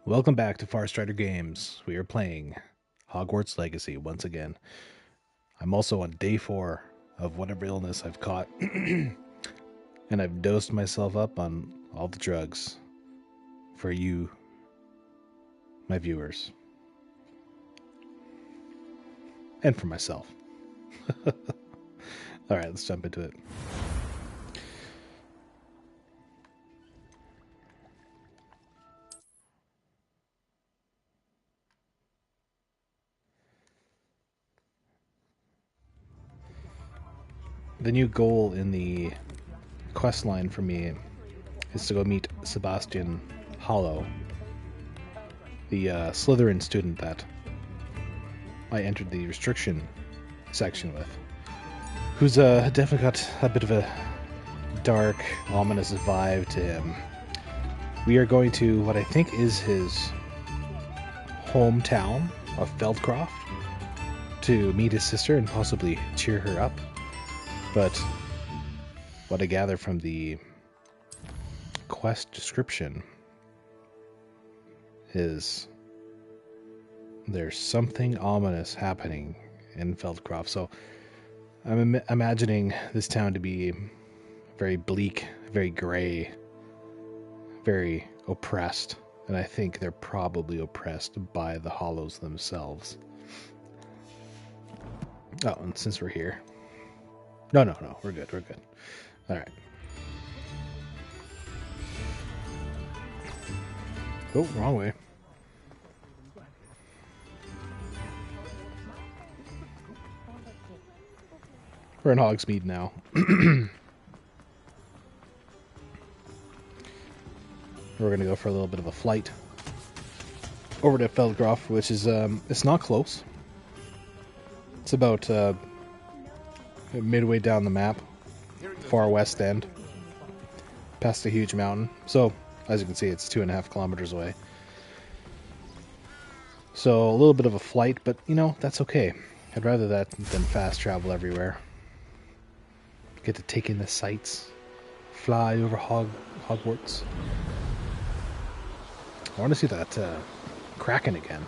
Welcome back to Far Strider Games. We are playing Hogwarts Legacy once again. I'm also on day 4 of whatever illness I've caught, and I've dosed myself up on all the drugs for you, my viewers, and for myself. Alright, let's jump into it. The new goal in the quest line for me is to go meet Sebastian Hollow, the Slytherin student that I entered the restriction section with, who's definitely got a bit of a dark, ominous vibe to him. We are going to what I think is his hometown of Feldcroft to meet his sister and possibly cheer her up. But what I gather from the quest description is there's something ominous happening in Feldcroft. So I'm imagining this town to be very bleak, very gray, very oppressed. And I think they're probably oppressed by the Hollows themselves. Oh, and since we're here... No, we're good. Alright. Oh, wrong way. We're in Hogsmeade now. We're gonna go for a little bit of a flight over to Feldcroft, which is, it's not close. It's about, midway down the map, far west end, past a huge mountain. So, as you can see, it's 2.5 kilometers away. So, a little bit of a flight, but, you know, that's okay. I'd rather that than fast travel everywhere. Get to take in the sights, fly over Hogwarts. I want to see that Kraken again.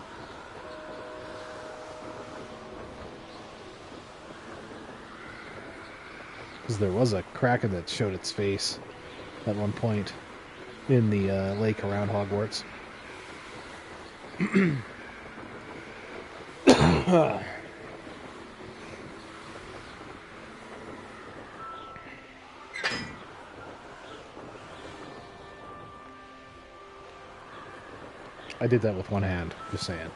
Because there was a Kraken that showed its face at one point in the lake around Hogwarts. I did that with one hand, just saying.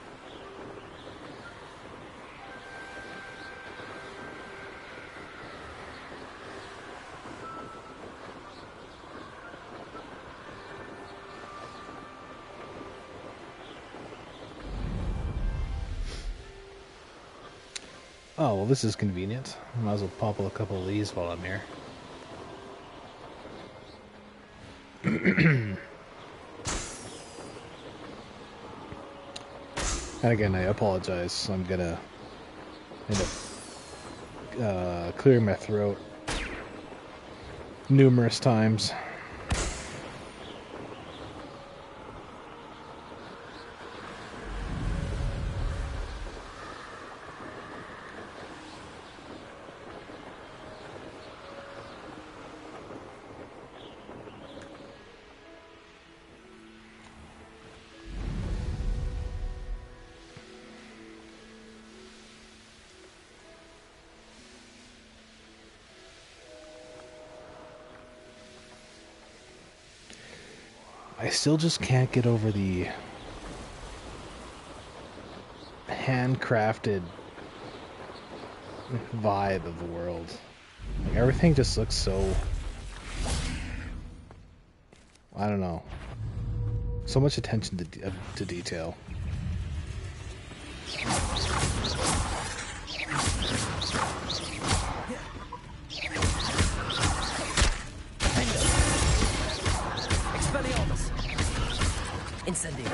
Oh, well, this is convenient. Might as well pop a couple of these while I'm here. And again, I apologize. I'm gonna end up clearing my throat numerous times. I still just can't get over the handcrafted vibe of the world. Like, everything just looks so... I don't know. So much attention to detail. Incendio.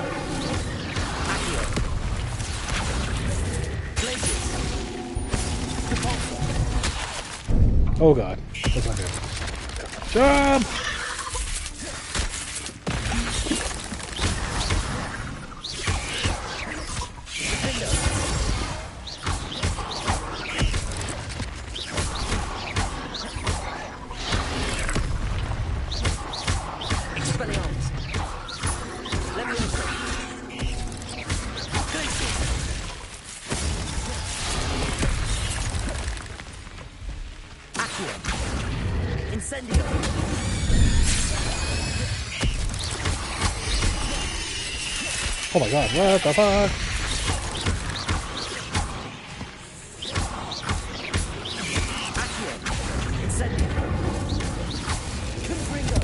Accio. Blazes. Repulsor. Oh god. That's not good. Jump! Incendio. Oh my god, what the fuck? Accio. Incendio. Confringo.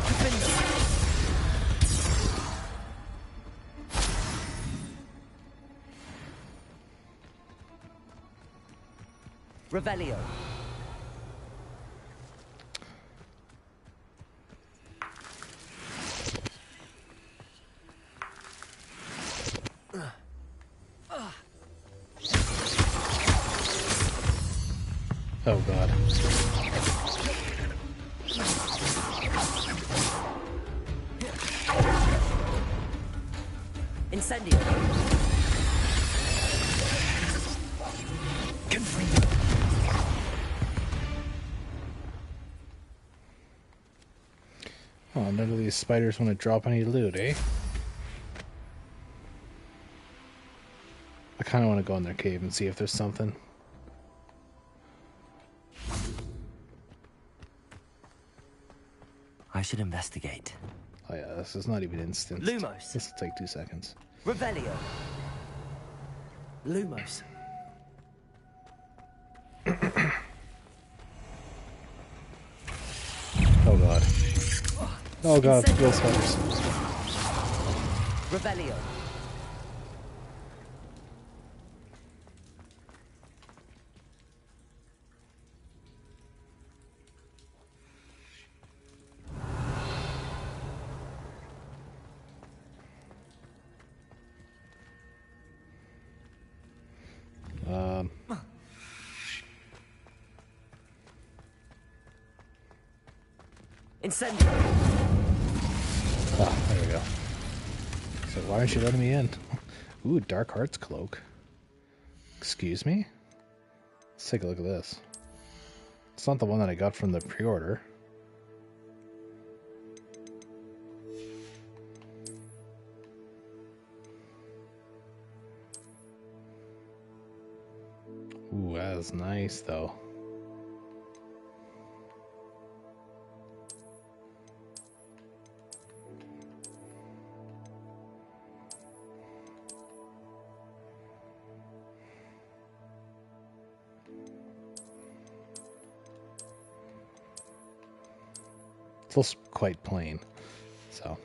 Confringo. Revelio. Oh god. Incendio. Confringo. Oh, none of these spiders want to drop any loot, eh? I kind of want to go in their cave and see if there's something. I should investigate. Oh yeah, this is not even instant. Lumos. This will take 2 seconds. Revelio. Lumos. Oh god. Oh god, real spiders. Revelio. Incendio. Ah, there we go. So why aren't you letting me in? Ooh, Dark Heart's cloak. Excuse me? Let's take a look at this. It's not the one that I got from the pre-order. Ooh, that is nice though. It's also quite plain, so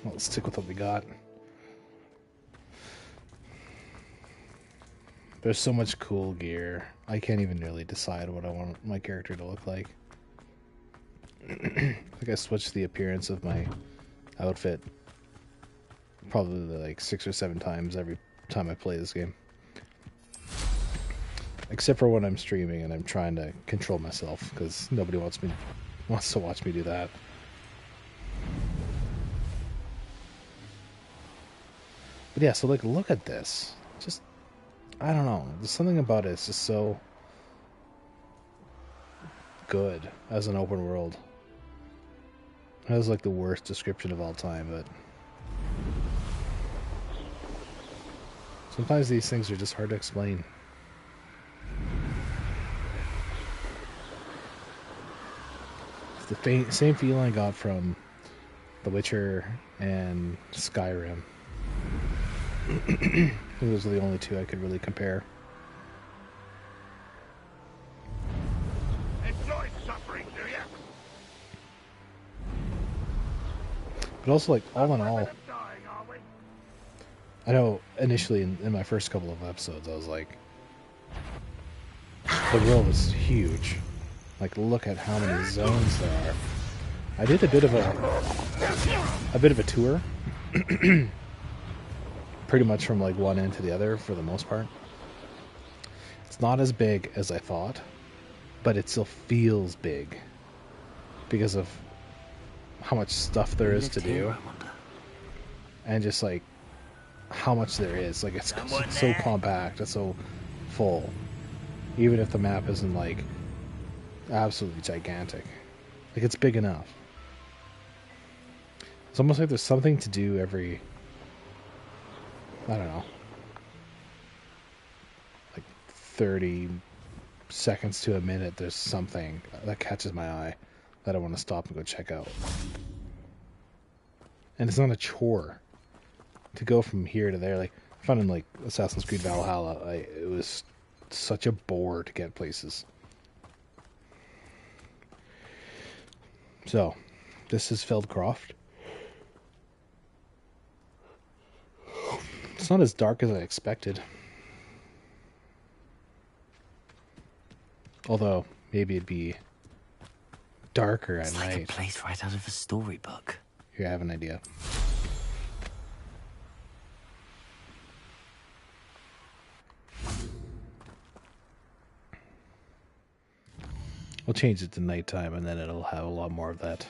let's stick with what we got. There's so much cool gear. I can't even really decide what I want my character to look like. I think I switched the appearance of my outfit probably like 6 or 7 times every time I play this game. Except for when I'm streaming and I'm trying to control myself, because nobody wants to watch me do that. But yeah, so like look at this. Just I don't know. There's something about it. It's just so good as an open world. That was like the worst description of all time, but sometimes these things are just hard to explain. It's the same feeling I got from The Witcher and Skyrim. Those are the only two I could really compare. Enjoy suffering, do you? But also, like, all in all, Dying, are we? I know initially in my first couple of episodes, I was like, the world is huge. Like, look at how many zones there are. I did a bit of a tour. Pretty much from like one end to the other for the most part. It's not as big as I thought, but it still feels big because of how much stuff there is to do, and just like how much there is. Like it's so compact, it's so full, even if the map isn't like absolutely gigantic. Like it's big enough. It's almost like there's something to do every, I don't know, like 30 seconds to a minute. There's something that catches my eye. that I want to stop and go check out. And it's not a chore to go from here to there. Like, I found in like Assassin's Creed Valhalla, it was such a bore to get places. So, this is Feldcroft. It's not as dark as I expected. Although, maybe it'd be darker at night. It's like a place right out of a storybook. Here, I have an idea. We'll change it to nighttime, and then it'll have a lot more of that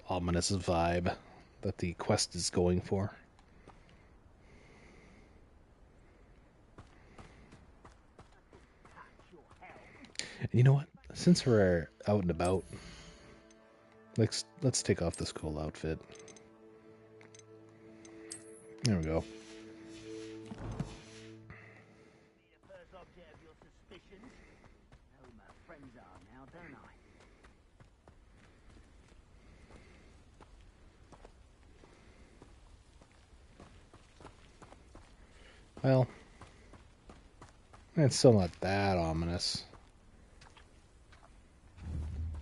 ominous vibe that the quest is going for. And you know what? Since we're out and about, let's take off this cool outfit. There we go. Well, it's still not that ominous.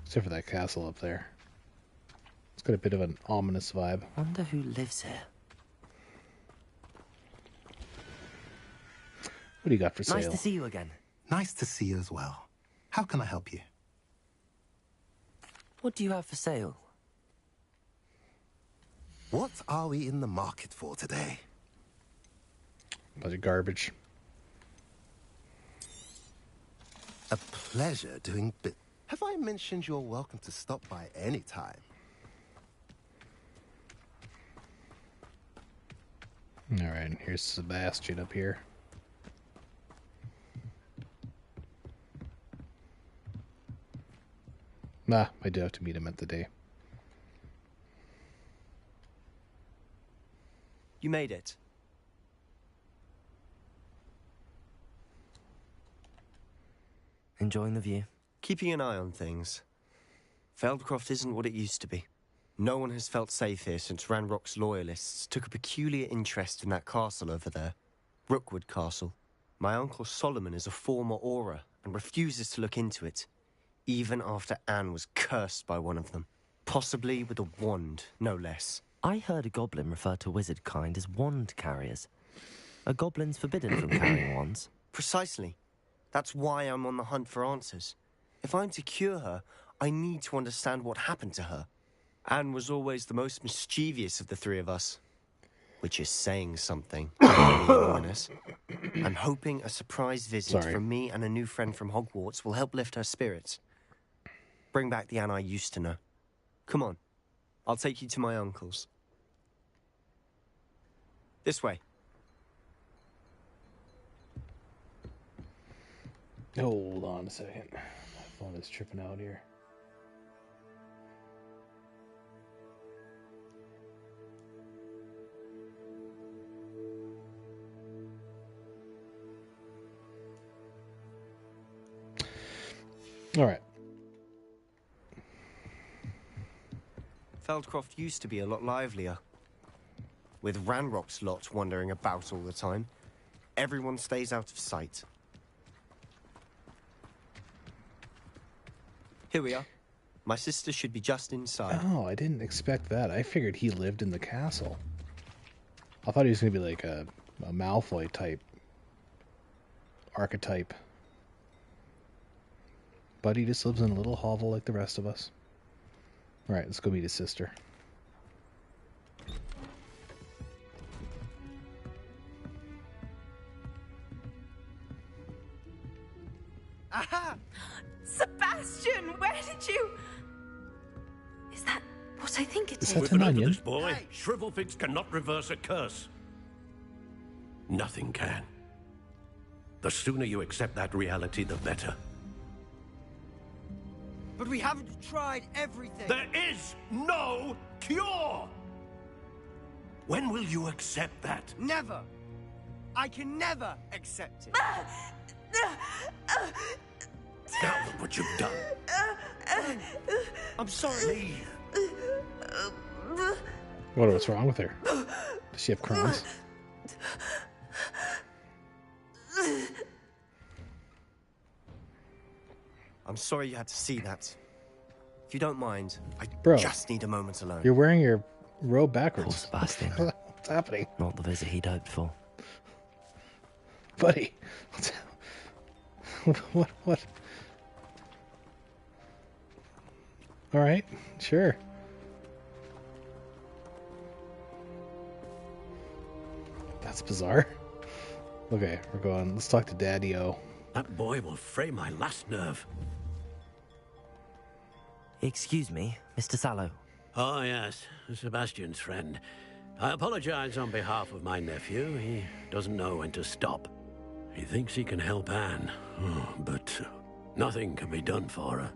Except for that castle up there. It's got a bit of an ominous vibe. Wonder who lives here. What do you got for sale? Nice to see you again. Nice to see you as well. How can I help you? What do you have for sale? What are we in the market for today? Bunch of garbage. A pleasure doing bit. Have I mentioned you're welcome to stop by any time? Alright, here's Sebastian up here. Nah, I do have to meet him at the day. You made it. Enjoying the view? Keeping an eye on things. Feldcroft isn't what it used to be. No one has felt safe here since Ranrock's loyalists took a peculiar interest in that castle over there. Rookwood Castle. My uncle Solomon is a former Auror and refuses to look into it, even after Anne was cursed by one of them. Possibly with a wand, no less. I heard a goblin refer to wizard kind as wand carriers. Are goblins forbidden from carrying wands? Precisely. That's why I'm on the hunt for answers. If I'm to cure her, I need to understand what happened to her. Anne was always the most mischievous of the three of us. Which is saying something. I'm hoping a surprise visit from me and a new friend from Hogwarts will help lift her spirits. Bring back the Anne I used to know. Come on. I'll take you to my uncle's. This way. Hold on a second. My phone is tripping out here. All right. Feldcroft used to be a lot livelier. With Ranrock's lot wandering about all the time, everyone stays out of sight. Here we are. My sister should be just inside. Oh, I didn't expect that. I figured he lived in the castle. I thought he was going to be like a Malfoy type archetype. But he just lives in a little hovel like the rest of us. Alright, let's go meet his sister. Aha! Sebastian, where did you... Is that what I think it is? That's With an the look onion. of this boy, Shrivelfix cannot reverse a curse. Nothing can. The sooner you accept that reality, the better. But we haven't tried everything. There is no cure! When will you accept that? Never. I can never accept it. Now look what you've done. I'm sorry. What's wrong with her? Does she have Crohn's? I'm sorry you had to see that. If you don't mind, I Bro, just need a moment alone. You're wearing your robe Poor backwards. Sebastian. What's happening? Not the visit he'd hoped for. Buddy, what? All right, sure. That's bizarre. Okay, we're going. Let's talk to Daddy-O. That boy will fray my last nerve. Excuse me, Mr. Sallow. Oh, yes, Sebastian's friend. I apologize on behalf of my nephew. He doesn't know when to stop. He thinks he can help Anne, but nothing can be done for her.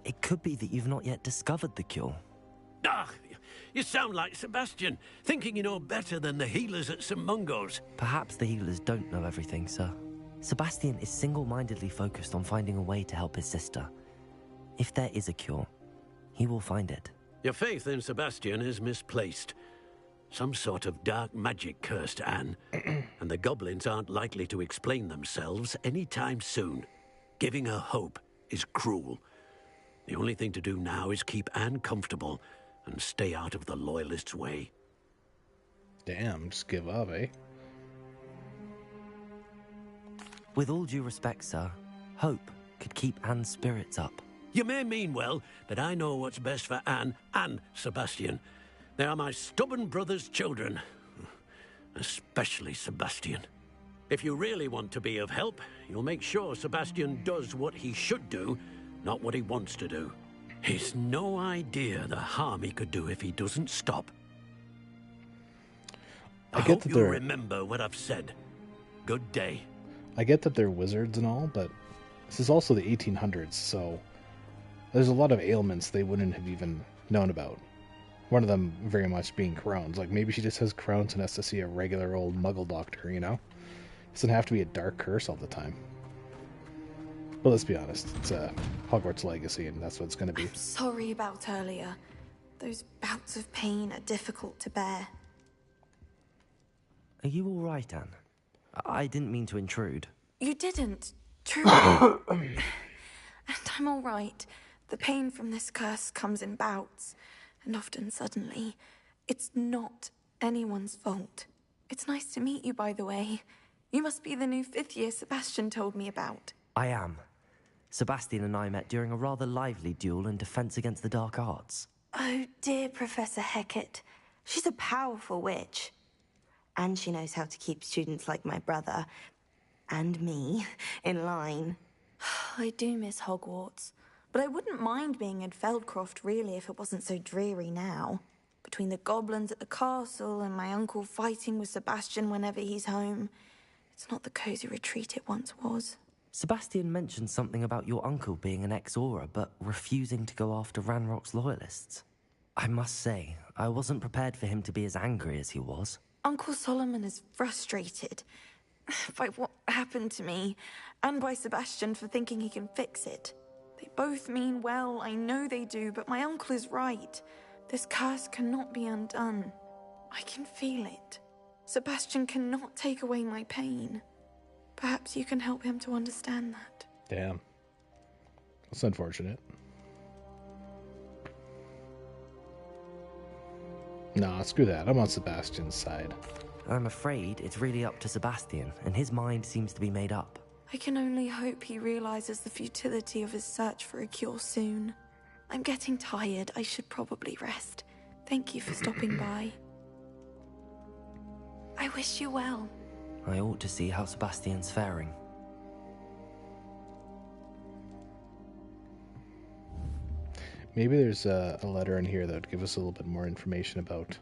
It could be that you've not yet discovered the cure. Ah, you sound like Sebastian, thinking you know better than the healers at St. Mungo's. Perhaps the healers don't know everything, sir. Sebastian is single-mindedly focused on finding a way to help his sister. If there is a cure, he will find it. Your faith in Sebastian is misplaced. Some sort of dark magic cursed Anne, and the goblins aren't likely to explain themselves anytime soon. Giving her hope is cruel. The only thing to do now is keep Anne comfortable and stay out of the Loyalists' way. Damn, just give up, eh? With all due respect, sir, hope could keep Anne's spirits up. You may mean well, but I know what's best for Anne and Sebastian. They are my stubborn brother's children. Especially Sebastian. If you really want to be of help, you'll make sure Sebastian does what he should do, not what he wants to do. He's no idea the harm he could do if he doesn't stop. I hope you'll remember what I've said. Good day. I get that they're wizards and all, but this is also the 1800s, so there's a lot of ailments they wouldn't have even known about. One of them very much being Crohn's. Like, maybe she just has Crohn's and has to see a regular old muggle doctor, you know? It doesn't have to be a dark curse all the time. But let's be honest, it's a Hogwarts Legacy, and that's what it's going to be. I'm sorry about earlier. Those bouts of pain are difficult to bear. Are you all right, Anne? I didn't mean to intrude. You didn't, truly. And I'm all right. The pain from this curse comes in bouts, and often suddenly. It's not anyone's fault. It's nice to meet you, by the way. You must be the new 5th year Sebastian told me about. I am. Sebastian and I met during a rather lively duel in Defense Against the Dark Arts. Oh, dear Professor Hecat. She's a powerful witch. And she knows how to keep students like my brother, and me, in line. I do miss Hogwarts, but I wouldn't mind being in Feldcroft, really, if it wasn't so dreary now. Between the goblins at the castle and my uncle fighting with Sebastian whenever he's home, it's not the cozy retreat it once was. Sebastian mentioned something about your uncle being an ex-Auror, but refusing to go after Ranrock's loyalists. I must say, I wasn't prepared for him to be as angry as he was. Uncle Solomon is frustrated by what happened to me, and by Sebastian for thinking he can fix it. They both mean well, I know they do, but my uncle is right. This curse cannot be undone. I can feel it. Sebastian cannot take away my pain. Perhaps you can help him to understand that. Damn. That's unfortunate. Nah, screw that. I'm on Sebastian's side. I'm afraid it's really up to Sebastian, and his mind seems to be made up. I can only hope he realizes the futility of his search for a cure soon. I'm getting tired. I should probably rest. Thank you for stopping by. I wish you well. I ought to see how Sebastian's faring. Maybe there's a letter in here that would give us a little bit more information about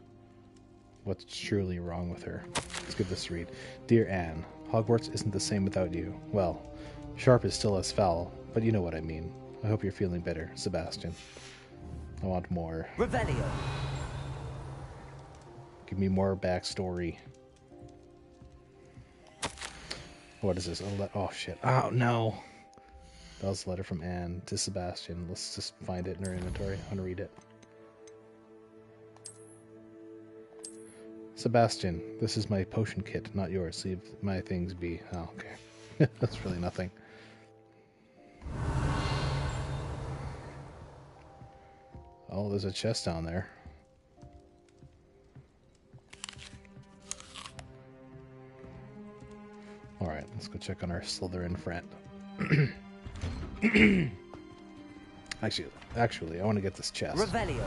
what's truly wrong with her. Let's give this a read. Dear Anne, Hogwarts isn't the same without you. Well, Sharp is still as foul, but you know what I mean. I hope you're feeling better, Sebastian. I want more. Revelio! Give me more backstory. What is this? Oh shit. Oh no. That was a letter from Anne to Sebastian. Let's just find it in her inventory. I want to read it. Sebastian, this is my potion kit, not yours. Leave my things be. Oh, okay. That's really nothing. Oh, there's a chest down there. Alright, let's go check on our Slytherin friend. Actually, I want to get this chest. Revelio.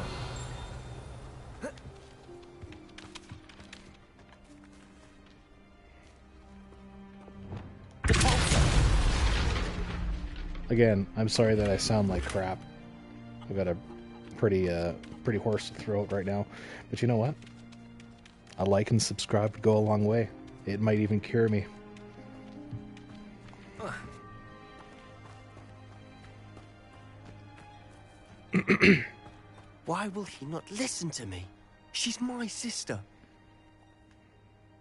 Again, I'm sorry that I sound like crap. I've got a pretty hoarse throat right now. But you know what? A like and subscribe would go a long way. It might even cure me. Why will he not listen to me? She's my sister.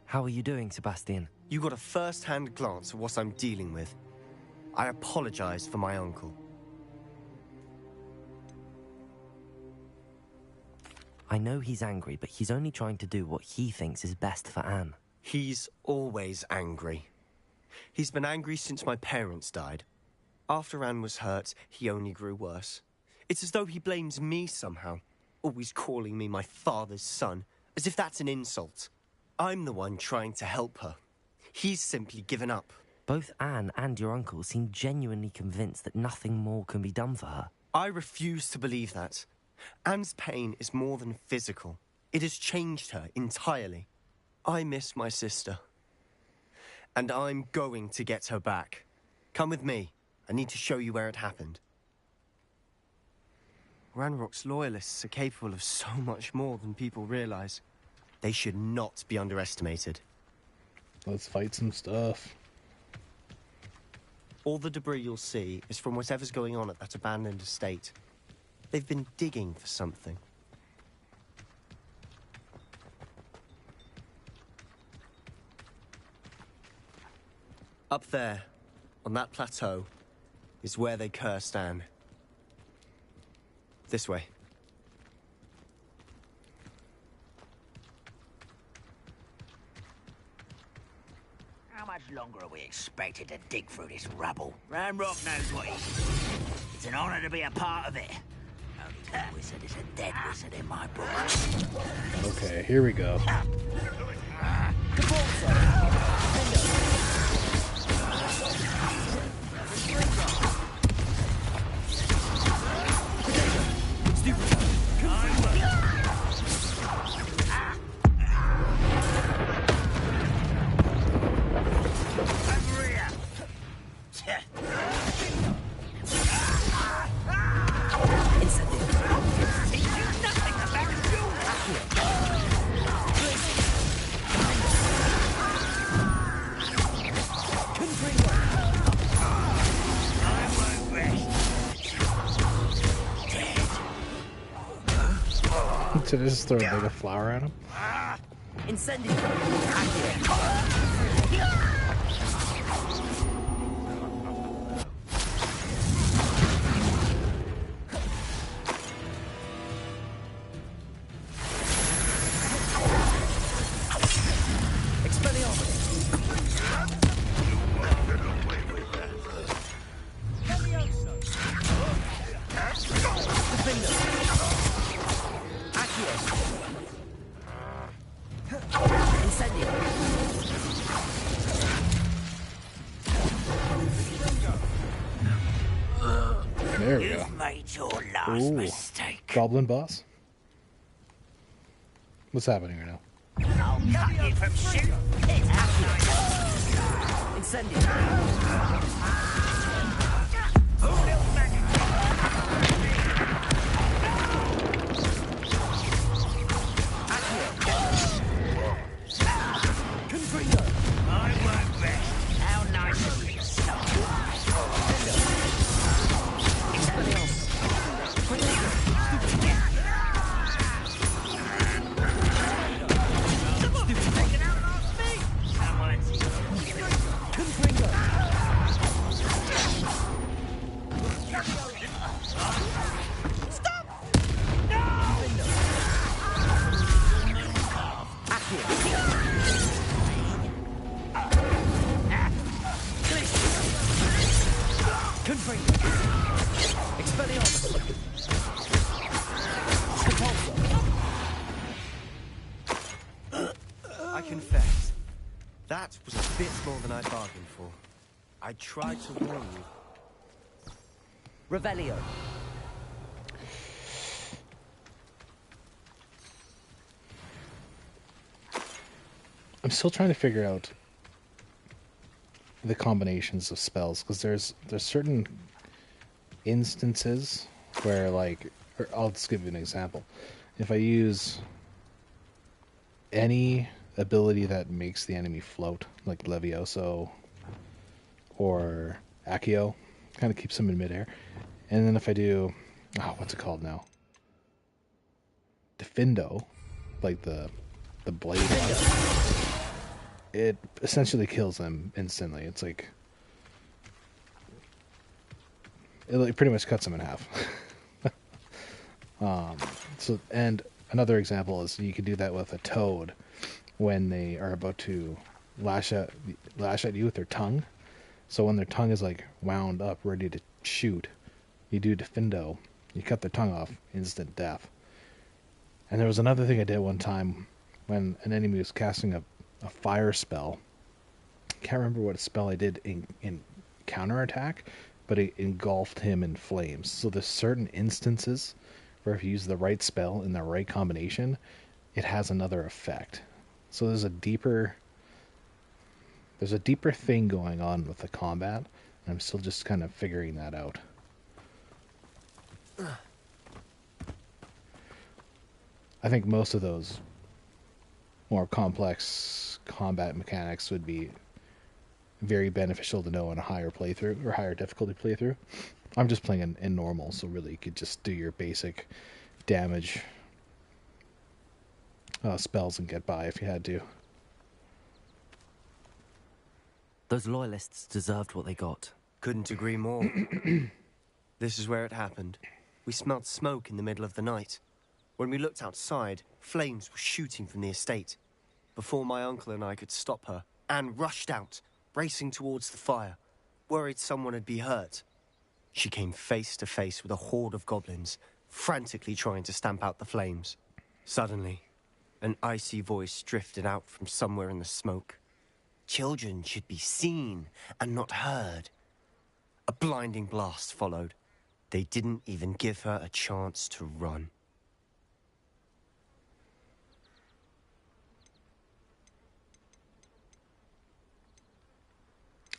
How are you doing, Sebastian? You got a first-hand glance at what I'm dealing with. I apologize for my uncle. I know he's angry, but he's only trying to do what he thinks is best for Anne. He's always angry. He's been angry since my parents died. After Anne was hurt, he only grew worse. It's as though he blames me somehow, always calling me my father's son, as if that's an insult. I'm the one trying to help her. He's simply given up. Both Anne and your uncle seem genuinely convinced that nothing more can be done for her. I refuse to believe that. Anne's pain is more than physical. It has changed her entirely. I miss my sister. And I'm going to get her back. Come with me. I need to show you where it happened. Ranrock's loyalists are capable of so much more than people realize. They should not be underestimated. Let's fight some stuff. All the debris you'll see is from whatever's going on at that abandoned estate. They've been digging for something. Up there, on that plateau, is where they cursed Anne. This way. How much longer are we expected to dig through this rubble? Ranrock knows what he's doing. It's an honor to be a part of it. Only one wizard is a dead wizard in my book. Okay, here we go. Did I just throw a big of flour at him? Incendio. There we go. You've made your last mistake. Goblin boss? What's happening right now? I'll cut you from shooting. It's Incendio. bit's more than I bargained for. I tried to warn you. Revelio. I'm still trying to figure out the combinations of spells, because there's certain instances where, like, or I'll just give you an example. If I use any ability that makes the enemy float, like Levioso or Accio, kind of keeps them in midair. And then if I do, what's it called now? Defindo, like the blade, it essentially kills them instantly. It's like it pretty much cuts them in half. So, and another example is you can do that with a toad when they are about to lash at you with their tongue. So when their tongue is like wound up, ready to shoot, you do Defindo, you cut their tongue off, instant death. And there was another thing I did one time when an enemy was casting a fire spell. Can't remember what spell I did in counterattack, but it engulfed him in flames. So there's certain instances where if you use the right spell in the right combination, it has another effect. So there's a deeper thing going on with the combat, and I'm still just kind of figuring that out. I think most of those more complex combat mechanics would be very beneficial to know in a higher playthrough or higher difficulty playthrough. I'm just playing in normal, so really you could just do your basic damage spells and get by if you had to. Those loyalists deserved what they got. Couldn't agree more. This is where it happened. We smelled smoke in the middle of the night. When we looked outside, flames were shooting from the estate. Before my uncle and I could stop her, Anne rushed out, racing towards the fire, worried someone had been hurt. She came face to face with a horde of goblins, frantically trying to stamp out the flames. Suddenly, an icy voice drifted out from somewhere in the smoke. Children should be seen and not heard. A blinding blast followed. They didn't even give her a chance to run.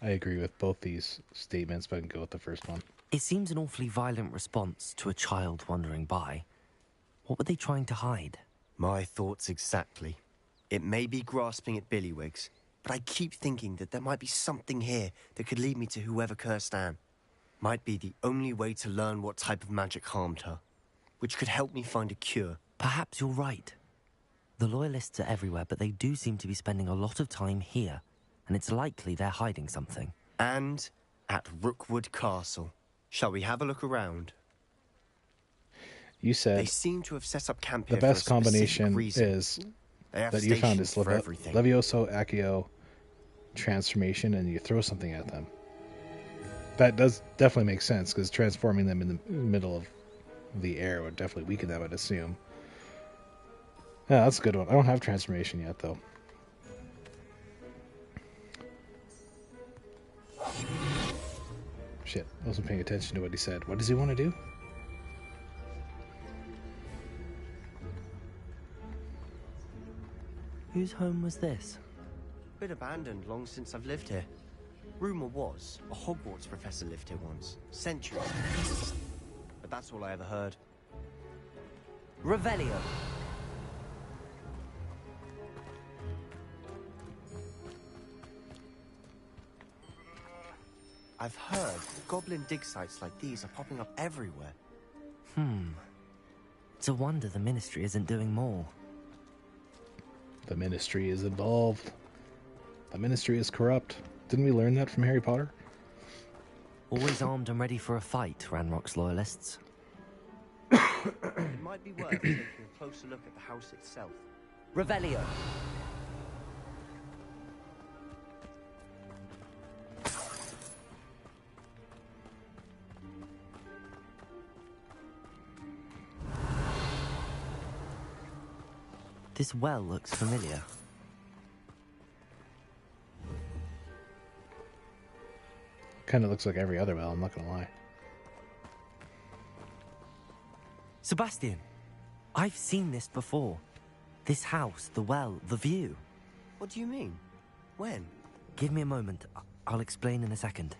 I agree with both these statements, but I can go with the first one. It seems an awfully violent response to a child wandering by. What were they trying to hide? My thoughts exactly. It may be grasping at Billywigs, but I keep thinking that there might be something here that could lead me to whoever cursed Anne. Might be the only way to learn what type of magic harmed her, which could help me find a cure. Perhaps you're right. The loyalists are everywhere, but they do seem to be spending a lot of time here, and it's likely they're hiding something. And at Rookwood Castle. Shall we have a look around? You said they seem to have set up camp here the best for a combination reason. is that you found is Levioso, Accio, transformation, and you throw something at them. That does definitely make sense, because transforming them in the middle of the air would definitely weaken them, I'd assume. Yeah, that's a good one. I don't have transformation yet, though. Shit, I wasn't paying attention to what he said. What does he want to do? Whose home was this? Been abandoned long since I've lived here. Rumour was a Hogwarts professor lived here once, centuries ago. But that's all I ever heard. Revelio. I've heard goblin dig sites like these are popping up everywhere. It's a wonder the Ministry isn't doing more. The Ministry is involved. The Ministry is corrupt. Didn't we learn that from Harry Potter? Always armed and ready for a fight, Ranrock's loyalists. It might be worth taking a closer look at the house itself. Revelio. This well looks familiar. kind of looks like every other well, I'm not going to lie. Sebastian, I've seen this before. This house, the well, the view. What do you mean? When? Give me a moment. I'll explain in a second.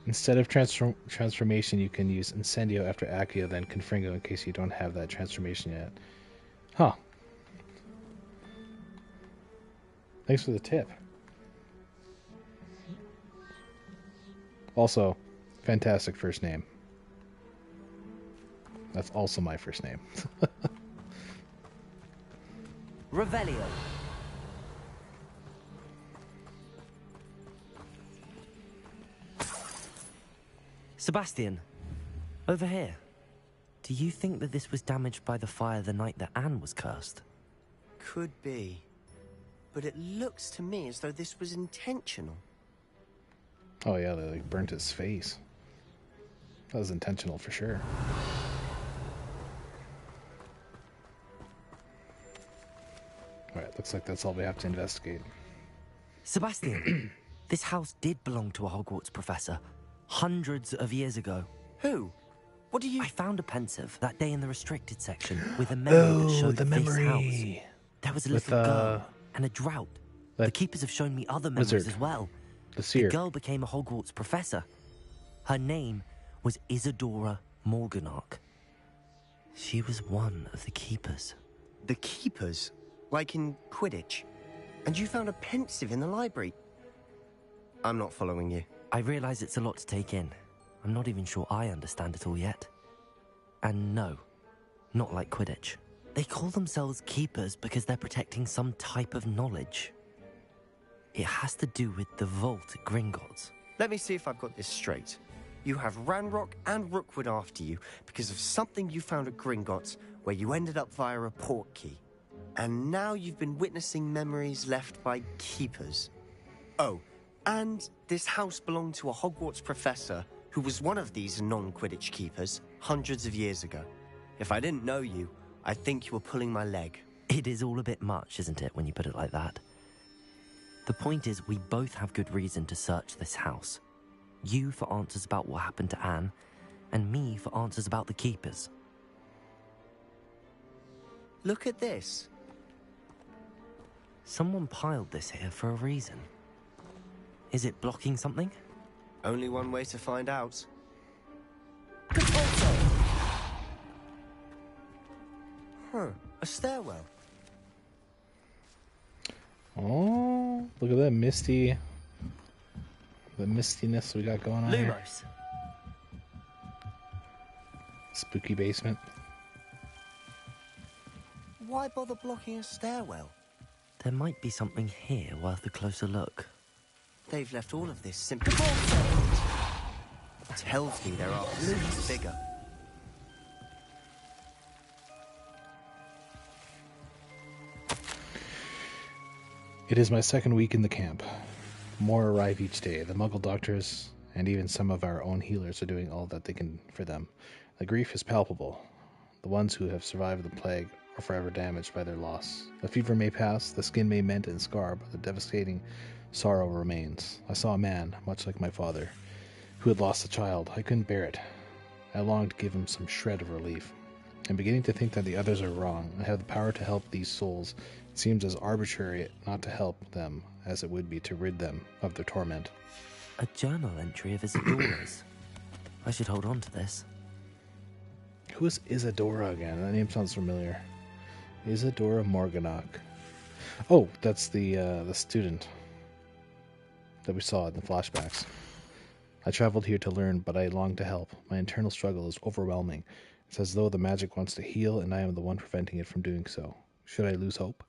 Instead of transformation, you can use Incendio after Accio, then Confringo in case you don't have that transformation yet. Huh. Thanks for the tip. Also, fantastic first name. That's also my first name. Revelio. Sebastian, over here. Do you think that this was damaged by the fire the night that Anne was cursed? Could be. But it looks to me as though this was intentional. Oh yeah, they like burnt his face. That was intentional for sure. Alright, looks like that's all we have to investigate. Sebastian, this house did belong to a Hogwarts professor hundreds of years ago. Who? What do you... I found a pensive that day in the restricted section with a memory that showed the this memory. house. There was a little girl and a drought. The keepers have shown me other memories wizard. as well. The seer. The girl became a Hogwarts professor. Her name was Isadora Morganach. She was one of the keepers. The keepers? Like in Quidditch? And you found a pensive in the library? I'm not following you. I realize it's a lot to take in. I'm not even sure I understand it all yet. And no, not like Quidditch. They call themselves keepers because they're protecting some type of knowledge. It has to do with the vault at Gringotts. Let me see if I've got this straight. You have Ranrock and Rookwood after you because of something you found at Gringotts where you ended up via a port key. And now you've been witnessing memories left by keepers. Oh, and this house belonged to a Hogwarts professor who was one of these non-Quidditch keepers hundreds of years ago. If I didn't know you, I think you were pulling my leg. It is all a bit much, isn't it, when you put it like that? The point is, we both have good reason to search this house. You for answers about what happened to Anne, and me for answers about the keepers. Look at this. Someone piled this here for a reason. Is it blocking something? Only one way to find out. Huh, a stairwell. Oh, look at that misty... the mistiness we got going on here. Lumos. Spooky basement. Why bother blocking a stairwell? There might be something here worth a closer look. They've left all of this simply... tells me there are something bigger. It is my second week in the camp. More arrive each day. The Muggle doctors and even some of our own healers are doing all that they can for them. The grief is palpable. The ones who have survived the plague are forever damaged by their loss. The fever may pass, the skin may mend and scar, but the devastating sorrow remains. I saw a man, much like my father, who had lost a child. I couldn't bear it. I longed to give him some shred of relief. I'm beginning to think that the others are wrong. I have the power to help these souls. It seems as arbitrary not to help them as it would be to rid them of their torment. A journal entry of Isadora's. I should hold on to this. Who is Isadora again? That name sounds familiar. Isadora Morganach. Oh, that's the student that we saw in the flashbacks. I traveled here to learn, but I long to help. My internal struggle is overwhelming. It's as though the magic wants to heal, and I am the one preventing it from doing so. Should I lose hope?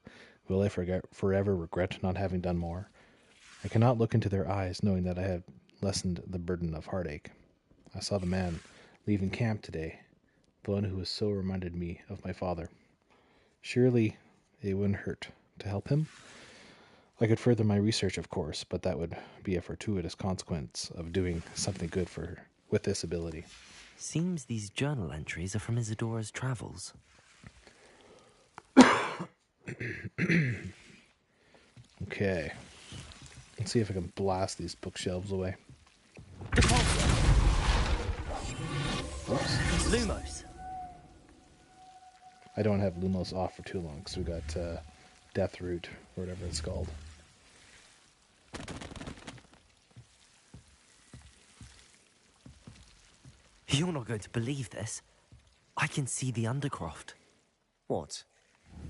Will I forever regret not having done more? I cannot look into their eyes, knowing that I have lessened the burden of heartache. I saw the man leaving camp today, the one who has so reminded me of my father. Surely it wouldn't hurt to help him? I could further my research, of course, but that would be a fortuitous consequence of doing something good with this ability. Seems these journal entries are from Isadora's travels. Okay. Let's see if I can blast these bookshelves away. Oops. Lumos. I don't have Lumos off for too long because we got Death Root, or whatever it's called. You're not going to believe this. I can see the Undercroft. What?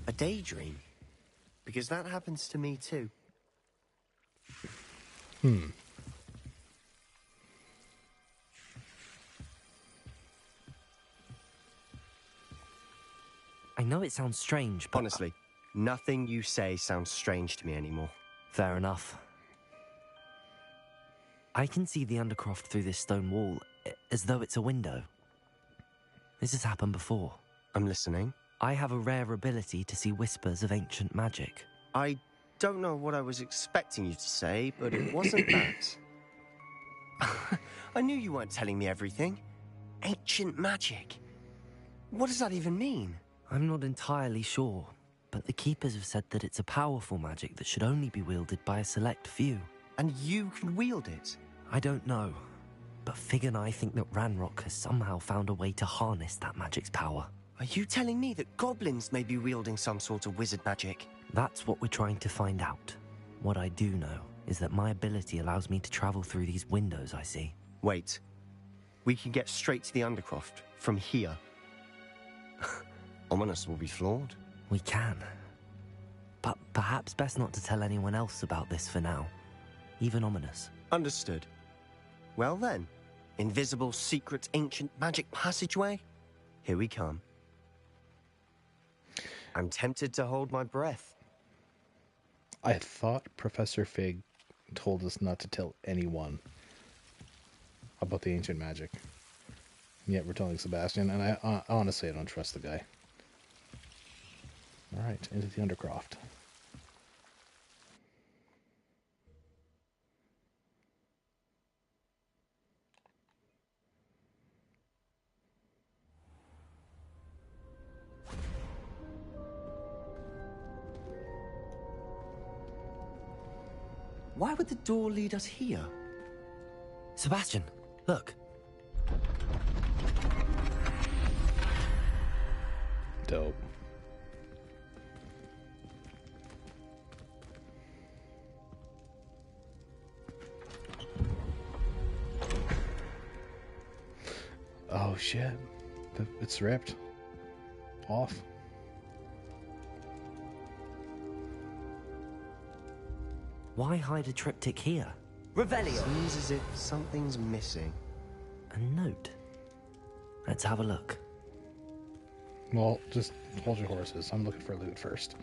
A daydream? Because that happens to me too. I know it sounds strange, but... Honestly, nothing you say sounds strange to me anymore. Fair enough. I can see the Undercroft through this stone wall, as though it's a window. This has happened before. I'm listening. I have a rare ability to see whispers of ancient magic. I don't know what I was expecting you to say, but it wasn't that. I knew you weren't telling me everything. Ancient magic. What does that even mean? I'm not entirely sure, but the Keepers have said that it's a powerful magic that should only be wielded by a select few. And you can wield it? I don't know, but Fig and I think that Ranrock has somehow found a way to harness that magic's power. Are you telling me that goblins may be wielding some sort of wizard magic? That's what we're trying to find out. What I do know is that my ability allows me to travel through these windows I see. Wait. We can get straight to the Undercroft from here. Ominous will be floored. We can. But perhaps best not to tell anyone else about this for now. Even Ominous. Understood. Well then, invisible, secret, ancient magic passageway? Here we come. I'm tempted to hold my breath. I thought Professor Fig told us not to tell anyone about the ancient magic. Yet we're telling Sebastian, and I honestly, I don't trust the guy. Alright, into the Undercroft. Why would the door lead us here? Sebastian, look. Dope. Oh shit. It's ripped off. Why hide a triptych here? Revelio! Seems as if something's missing. A note. Let's have a look. Well, just hold your horses. I'm looking for loot first.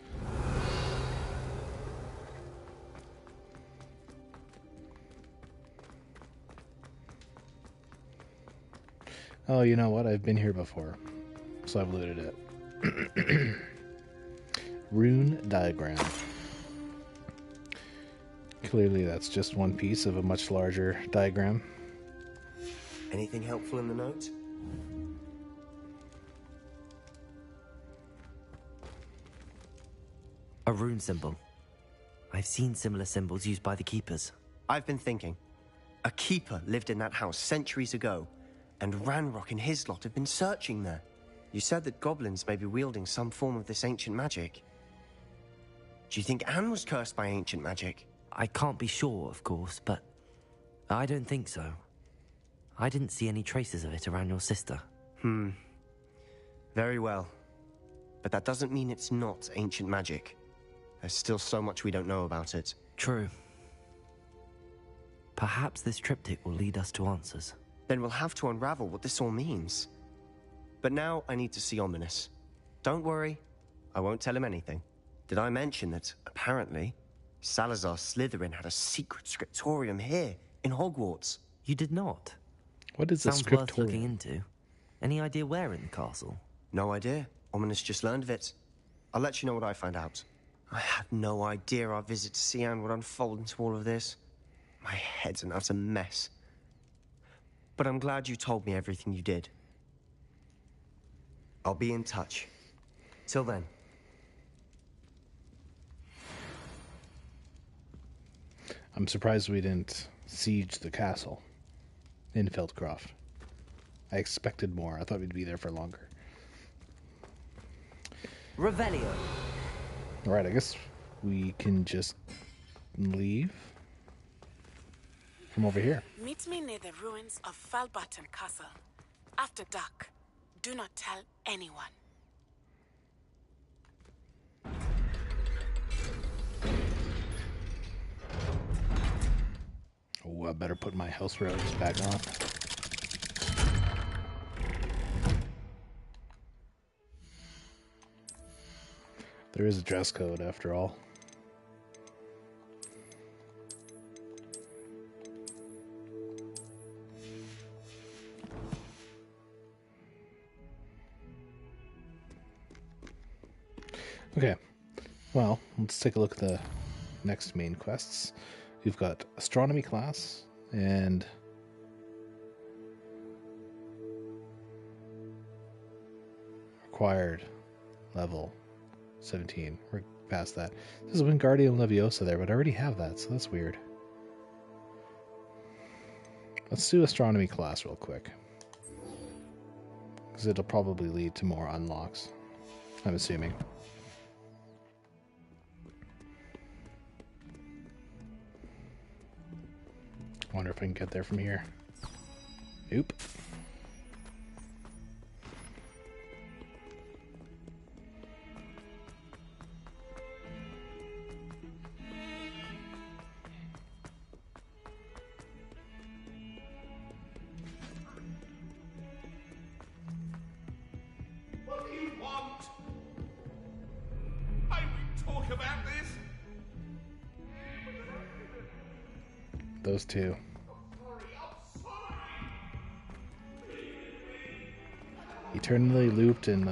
Oh, you know what? I've been here before, so I've looted it. Rune diagram. Clearly, that's just one piece of a much larger diagram. Anything helpful in the note? A rune symbol. I've seen similar symbols used by the Keepers. I've been thinking. A keeper lived in that house centuries ago, and Ranrock and his lot have been searching there. You said that goblins may be wielding some form of this ancient magic. Do you think Anne was cursed by ancient magic? I can't be sure, of course, but I don't think so. I didn't see any traces of it around your sister. Very well. But that doesn't mean it's not ancient magic. There's still so much we don't know about it. True. Perhaps this triptych will lead us to answers. Then we'll have to unravel what this all means. But now I need to see Ominous. Don't worry, I won't tell him anything. Did I mention that, apparently, Salazar Slytherin had a secret scriptorium here in Hogwarts? You did not? What is a Sounds worth scriptorium? looking into. Any idea where in the castle? No idea. Ominous just learned of it. I'll let you know what I find out. I had no idea our visit to Sian would unfold into all of this. My head's an utter mess. But I'm glad you told me everything you did. I'll be in touch. Till then. I'm surprised we didn't siege the castle in Feldcroft. I expected more. I thought we'd be there for longer. Revelio. Alright, I guess we can just leave from over here. Meet me near the ruins of Falbaton Castle. After dark. Do not tell anyone. Oh, I better put my house robes back on. There is a dress code after all. Okay, well, let's take a look at the next main quests. We've got astronomy class and required level 17. We're past that. This is Wingardium Leviosa there, but I already have that, so that's weird. Let's do astronomy class real quick, because it'll probably lead to more unlocks, I'm assuming. Wonder if I can get there from here. Nope. What do you want? I will talk about this. Those two. Eternally looped in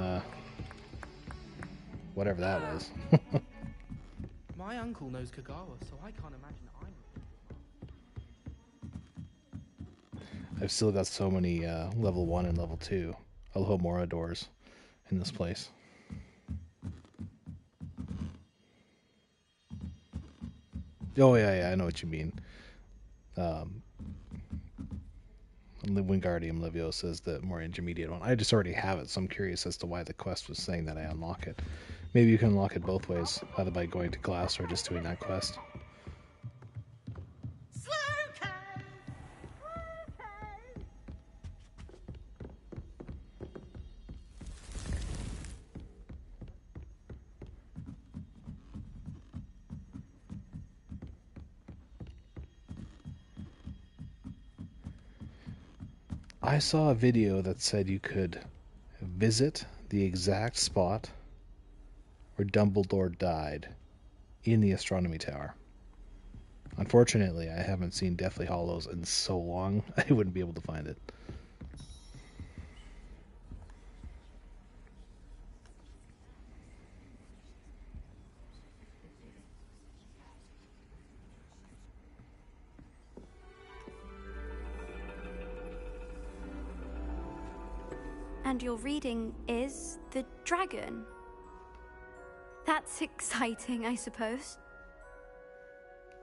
whatever that was. My uncle knows Kagawa, so I can't imagine I've still got so many level 1 and level 2 Alohomora doors in this place. Oh yeah, I know what you mean. Wingardium Leviosa is the more intermediate one. I just already have it, so I'm curious as to why the quest was saying that I unlock it. Maybe you can unlock it both ways, either by going to class or just doing that quest. I saw a video that said you could visit the exact spot where Dumbledore died in the astronomy tower. Unfortunately, I haven't seen Deathly Hallows in so long, I wouldn't be able to find it. And your reading is The Dragon. That's exciting, I suppose.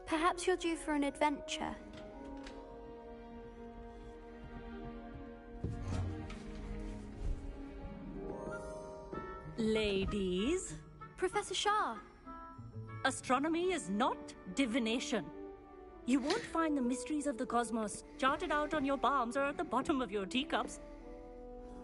Perhaps you're due for an adventure. Ladies. Professor Shah. Astronomy is not divination. You won't find the mysteries of the cosmos charted out on your palms or at the bottom of your teacups.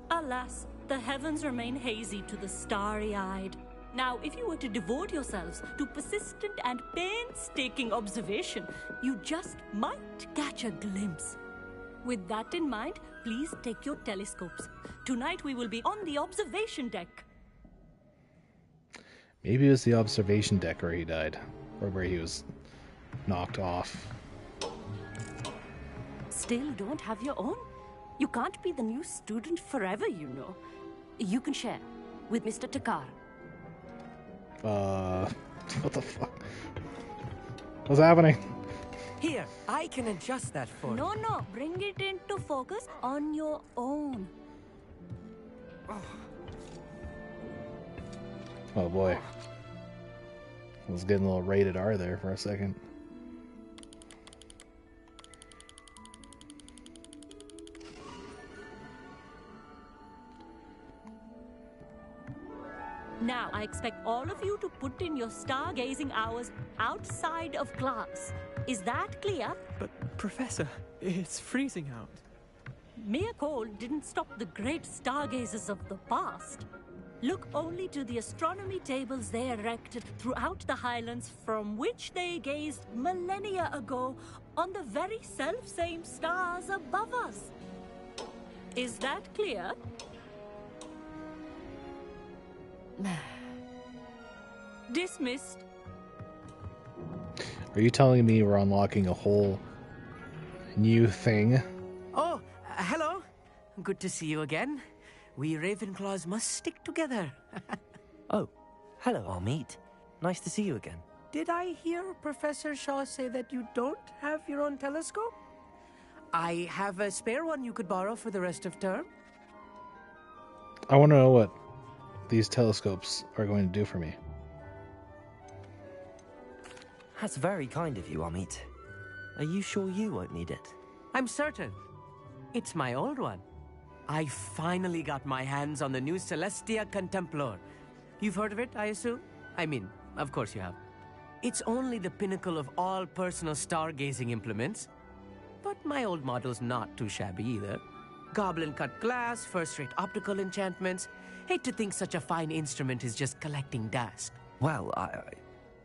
Alas, the heavens remain hazy to the starry-eyed. Now, if you were to devote yourselves to persistent and painstaking observation, you just might catch a glimpse. With that in mind, please take your telescopes. Tonight we will be on the observation deck. Maybe it was the observation deck where he died, or where he was knocked off. Still don't have your own? You can't be the new student forever, you know. You can share with Mr. Takar. What the fuck? What's happening? Here, I can adjust that for you. No, bring it into focus on your own. Oh boy. I was getting a little rated R there for a second. Now, I expect all of you to put in your stargazing hours outside of class. Is that clear? But, Professor, it's freezing out. Mere cold didn't stop the great stargazers of the past. Look only to the astronomy tables they erected throughout the Highlands, from which they gazed millennia ago on the very self-same stars above us. Is that clear? Dismissed. Are you telling me we're unlocking a whole new thing? Oh, hello. Good to see you again. We Ravenclaws must stick together. Oh, hello, Amit. Nice to see you again. Did I hear Professor Shaw say that you don't have your own telescope? I have a spare one you could borrow for the rest of term. I want to know what these telescopes are going to do for me. That's very kind of you, Amit. Are you sure you won't need it? I'm certain. It's my old one. I finally got my hands on the new Celestia Contemplor. You've heard of it, I assume? I mean, of course you have. It's only the pinnacle of all personal stargazing implements. But my old model's not too shabby either. Goblin-cut glass, first-rate optical enchantments. Hate to think such a fine instrument is just collecting dust. Well,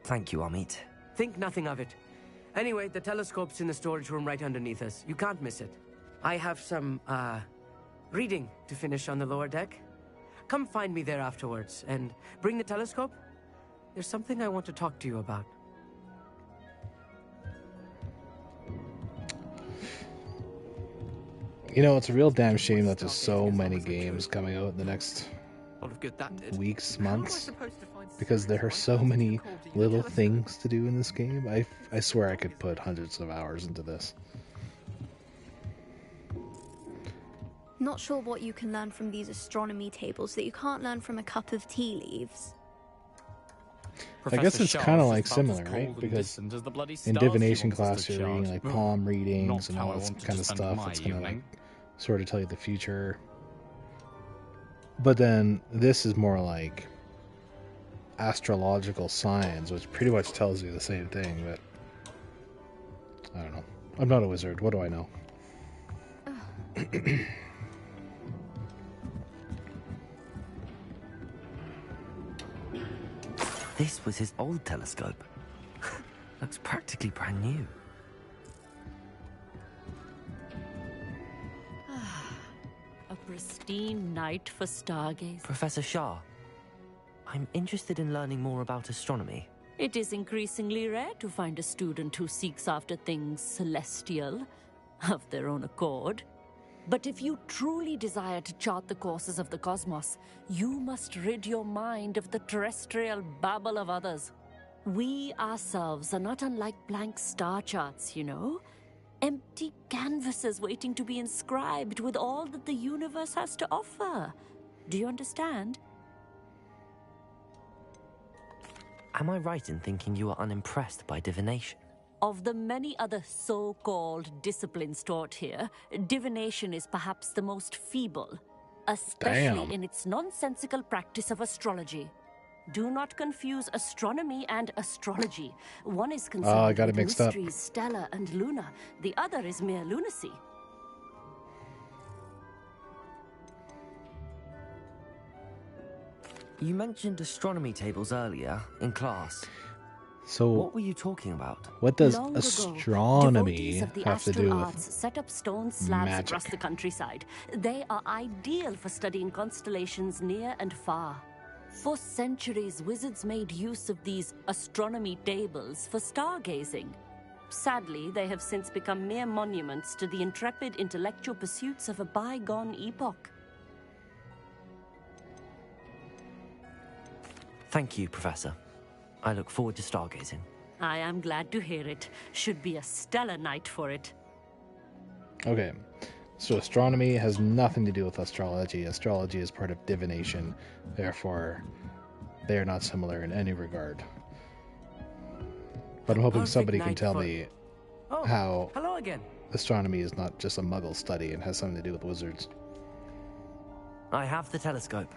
thank you, Amit. Think nothing of it. Anyway, the telescope's in the storage room right underneath us. You can't miss it. I have some, reading to finish on the lower deck. Come find me there afterwards, and bring the telescope. There's something I want to talk to you about. You know, it's a real damn shame that there's so many games coming out in the next weeks, months, because there are so many little things to do in this game. I swear I could put hundreds of hours into this. Not sure what you can learn from these astronomy tables that you can't learn from a cup of tea leaves. I guess it's kind of like similar, right? Because in divination class you're reading like palm readings and all this kind of stuff. It's going to like sort of tell you the future. But then this is more like astrological science, which pretty much tells you the same thing, but I don't know. I'm not a wizard. What do I know? This was his old telescope. Looks practically brand new. A pristine night for stargaze. Professor Shah, I'm interested in learning more about astronomy. It is increasingly rare to find a student who seeks after things celestial, of their own accord. But if you truly desire to chart the courses of the cosmos, you must rid your mind of the terrestrial babble of others. We ourselves are not unlike blank star charts, you know? Empty canvases waiting to be inscribed with all that the universe has to offer. Do you understand? Am I right in thinking you are unimpressed by divination? Of the many other so-called disciplines taught here, divination is perhaps the most feeble, especially in its nonsensical practice of astrology. Do not confuse astronomy and astrology. One is concerned with mysteries, stellar and lunar. The other is mere lunacy. You mentioned astronomy tables earlier in class. So, what were you talking about? What does astronomy have to do with set up stone slabs magic? Across the countryside. They are ideal for studying constellations near and far. For centuries, wizards made use of these astronomy tables for stargazing. Sadly, they have since become mere monuments to the intrepid intellectual pursuits of a bygone epoch. Thank you, Professor. I look forward to stargazing. I am glad to hear it. Should be a stellar night for it. Okay, so astronomy has nothing to do with astrology. Astrology is part of divination. Therefore, they are not similar in any regard. But I'm hoping somebody can tell me how hello again. Astronomy is not just a muggle study and has something to do with wizards. I have the telescope.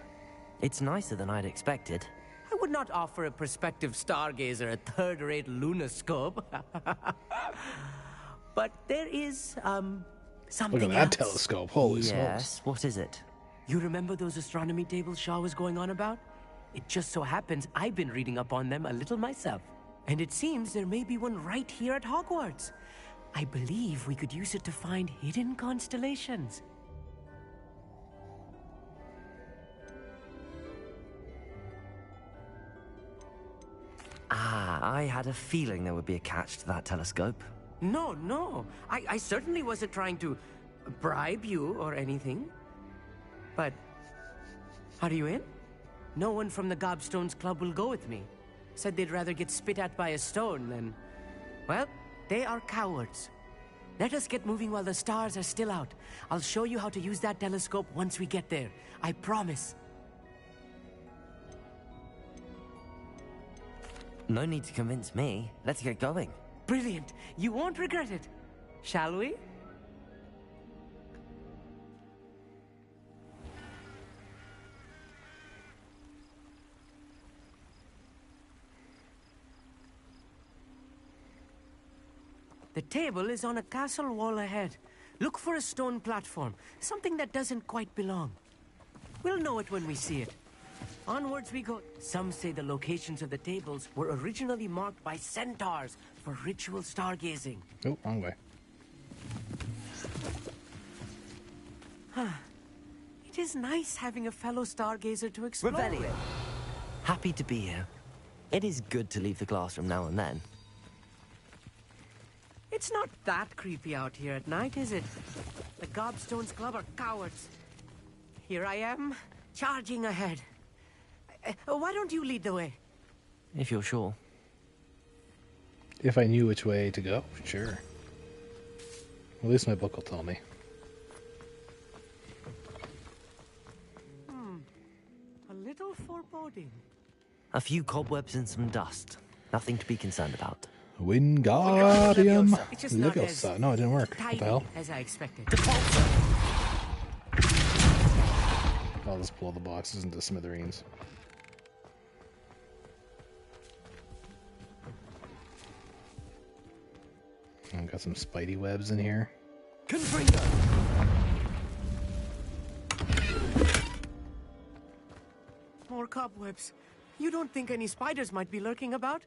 It's nicer than I'd expected. I would not offer a prospective stargazer a third-rate lunoscope. But there is, something Look at that else. telescope. Holy smokes. Yes, what is it? You remember those astronomy tables Shaw was going on about? It just so happens I've been reading up on them a little myself. And it seems there may be one right here at Hogwarts. I believe we could use it to find hidden constellations. Ah, I had a feeling there would be a catch to that telescope. No. I certainly wasn't trying to bribe you or anything. But, are you in? No one from the Gobstones Club will go with me. Said they'd rather get spit at by a stone than... Well, they are cowards. Let us get moving while the stars are still out. I'll show you how to use that telescope once we get there. I promise. No need to convince me. Let's get going. Brilliant. You won't regret it. Shall we? The table is on a castle wall ahead. Look for a stone platform, something that doesn't quite belong. We'll know it when we see it. Onwards we go. Some say the locations of the tables were originally marked by centaurs for ritual stargazing. Oh, wrong way. It is nice having a fellow stargazer to explore Revelio. with. Happy to be here. It is good to leave the classroom now and then. It's not that creepy out here at night, is it? The Gobstones Club are cowards. Here I am, charging ahead. Why don't you lead the way? If you're sure. If I knew which way to go, sure. At least my book will tell me. A little foreboding. A few cobwebs and some dust. Nothing to be concerned about. Wingardium It's just not as Leviosa. No, it didn't work. What tidy the hell? as I expected. I'll just blow the boxes into smithereens. I've got some spidey webs in here. Confringo! More cobwebs. You don't think any spiders might be lurking about?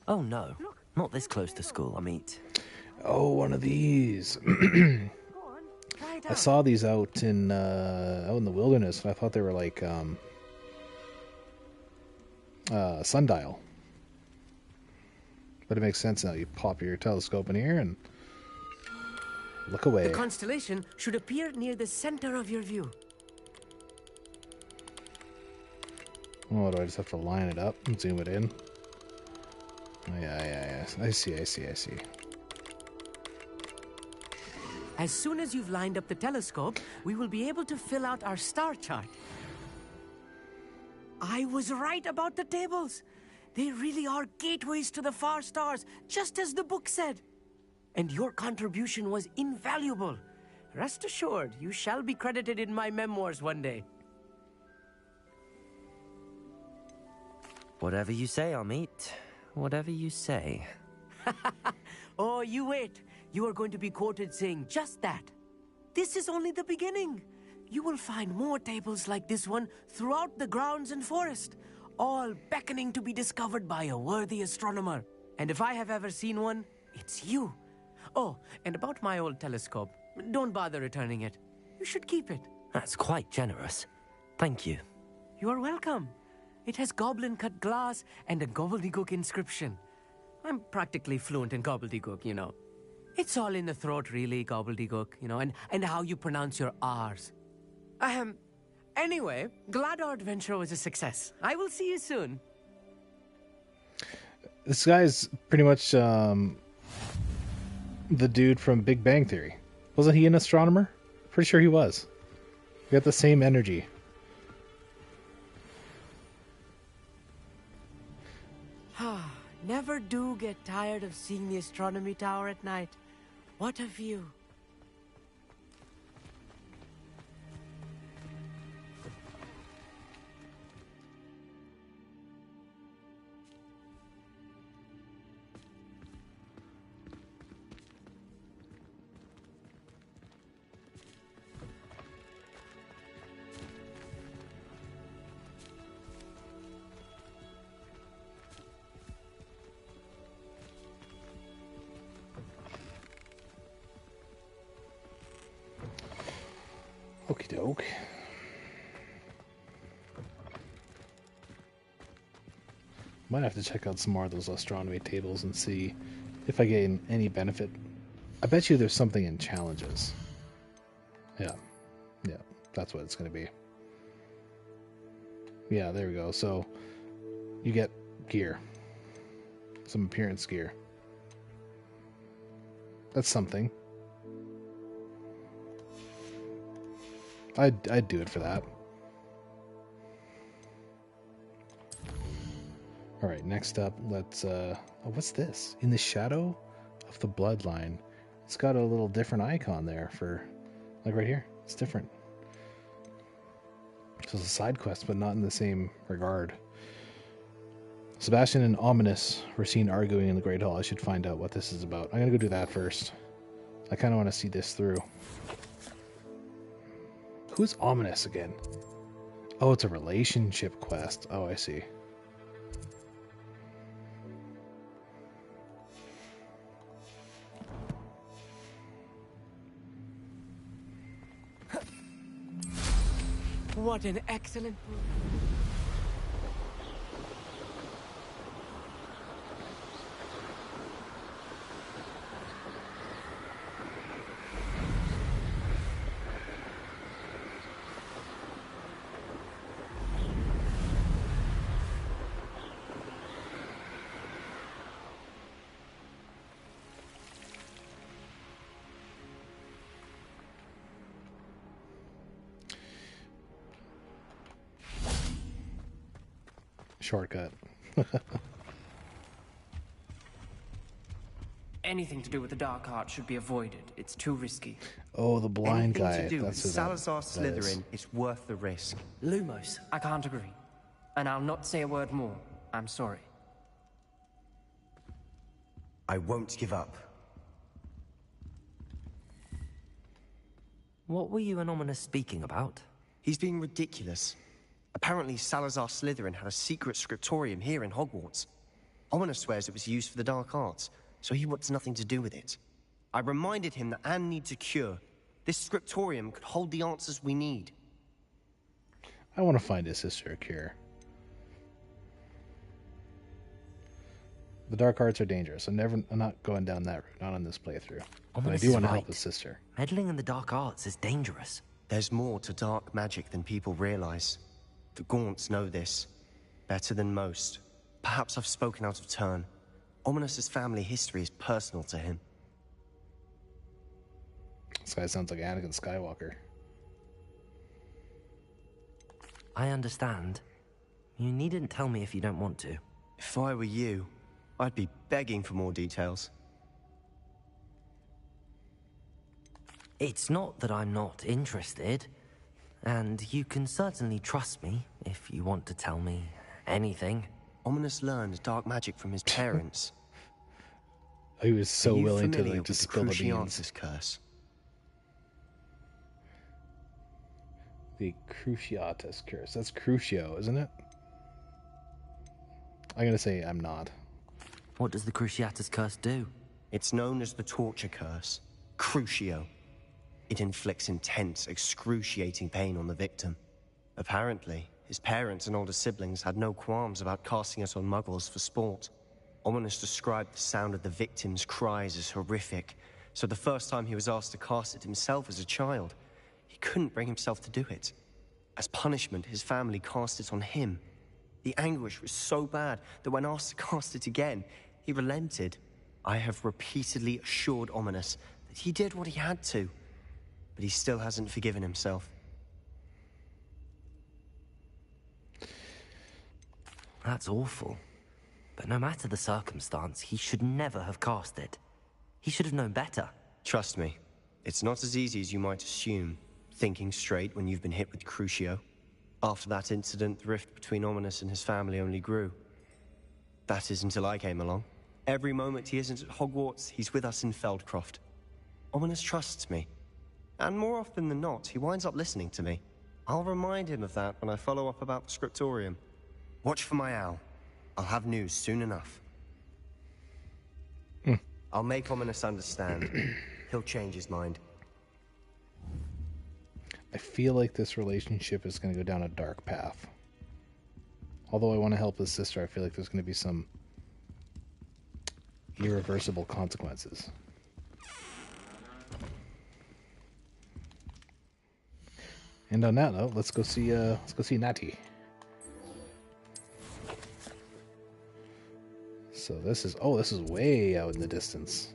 Oh no, not this close to school, I mean. Oh, one of these. I saw these out in the wilderness, and I thought they were like sundial. But it makes sense now. You pop your telescope in here and look away. The constellation should appear near the center of your view. Oh, do I just have to line it up and zoom it in? Oh, yeah. I see. As soon as you've lined up the telescope, we will be able to fill out our star chart. I was right about the tables. They really are gateways to the far stars, just as the book said. And your contribution was invaluable. Rest assured, you shall be credited in my memoirs one day. Whatever you say, Amit. Whatever you say. Oh, you wait. You are going to be quoted saying just that. This is only the beginning. You will find more tables like this one throughout the grounds and forest, all beckoning to be discovered by a worthy astronomer. And if I have ever seen one, it's you. Oh, and about my old telescope, don't bother returning it. You should keep it. That's quite generous. Thank you. You are welcome. It has goblin-cut glass and a gobbledygook inscription. I'm practically fluent in gobbledygook, you know. It's all in the throat, really, gobbledygook, you know, and how you pronounce your R's. Anyway, glad our adventure was a success. I will see you soon. This guy's pretty much the dude from Big Bang Theory. Wasn't he an astronomer? Pretty sure he was. We got the same energy. Never do get tired of seeing the astronomy tower at night. What a view. Okie doke. Might have to check out some more of those astronomy tables and see if I gain any benefit. I bet you there's something in challenges. Yeah, that's what it's going to be. Yeah, there we go. So you get gear, some appearance gear. That's something. I'd do it for that. All right, next up, let's. Oh, what's this? In the shadow of the bloodline. It's got a little different icon there for, like right here. It's different. So it's a side quest, but not in the same regard. Sebastian and Ominous were seen arguing in the Great Hall. I should find out what this is about. I'm gonna go do that first. I kind of want to see this through. Who's Ominous again? Oh, it's a relationship quest. Oh, I see. What an excellent... Shortcut. Anything to do with the dark art should be avoided. It's too risky. Oh, the blind Anything guy. to do That's with who Salazar that Slytherin is worth the risk. Lumos, I can't agree. And I'll not say a word more. I'm sorry. I won't give up. What were you and Ominous speaking about? He's being ridiculous. Apparently, Salazar Slytherin had a secret scriptorium here in Hogwarts. Ominous swears it was used for the dark arts, so he wants nothing to do with it. I reminded him that Anne needs a cure. This scriptorium could hold the answers we need. I want to find his sister a cure. The dark arts are dangerous. I'm not going down that route. Not on this playthrough. But I do want to help his sister. Meddling in the dark arts is dangerous. There's more to dark magic than people realize. The Gaunts know this better than most. Perhaps I've spoken out of turn. Ominous's family history is personal to him. This guy sounds like Anakin Skywalker. I understand. You needn't tell me if you don't want to. If I were you, I'd be begging for more details. It's not that I'm not interested. And you can certainly trust me if you want to tell me anything. Ominous learned dark magic from his parents. He was so willing to just spill the beans. Curse? The Cruciatus curse. That's Crucio, isn't it? I'm gonna say I'm not. What does the Cruciatus curse do? It's known as the torture curse. Crucio. It inflicts intense, excruciating pain on the victim. Apparently, his parents and older siblings had no qualms about casting it on muggles for sport. Ominous described the sound of the victim's cries as horrific, so the first time he was asked to cast it himself as a child, he couldn't bring himself to do it. As punishment, his family cast it on him. The anguish was so bad that when asked to cast it again, he relented. I have repeatedly assured Ominous that he did what he had to, but he still hasn't forgiven himself. That's awful. But no matter the circumstance, he should never have cast it. He should have known better. Trust me, it's not as easy as you might assume, thinking straight when you've been hit with Crucio. After that incident, the rift between Ominous and his family only grew. That is until I came along. Every moment he isn't at Hogwarts, he's with us in Feldcroft. Ominous trusts me. And more often than not, he winds up listening to me. I'll remind him of that when I follow up about the scriptorium. Watch for my owl. I'll have news soon enough. I'll make Ominous understand. He'll change his mind. I feel like this relationship is going to go down a dark path. Although I want to help his sister, I feel like there's going to be some irreversible consequences. And on that note, let's go see Natty. So this is way out in the distance.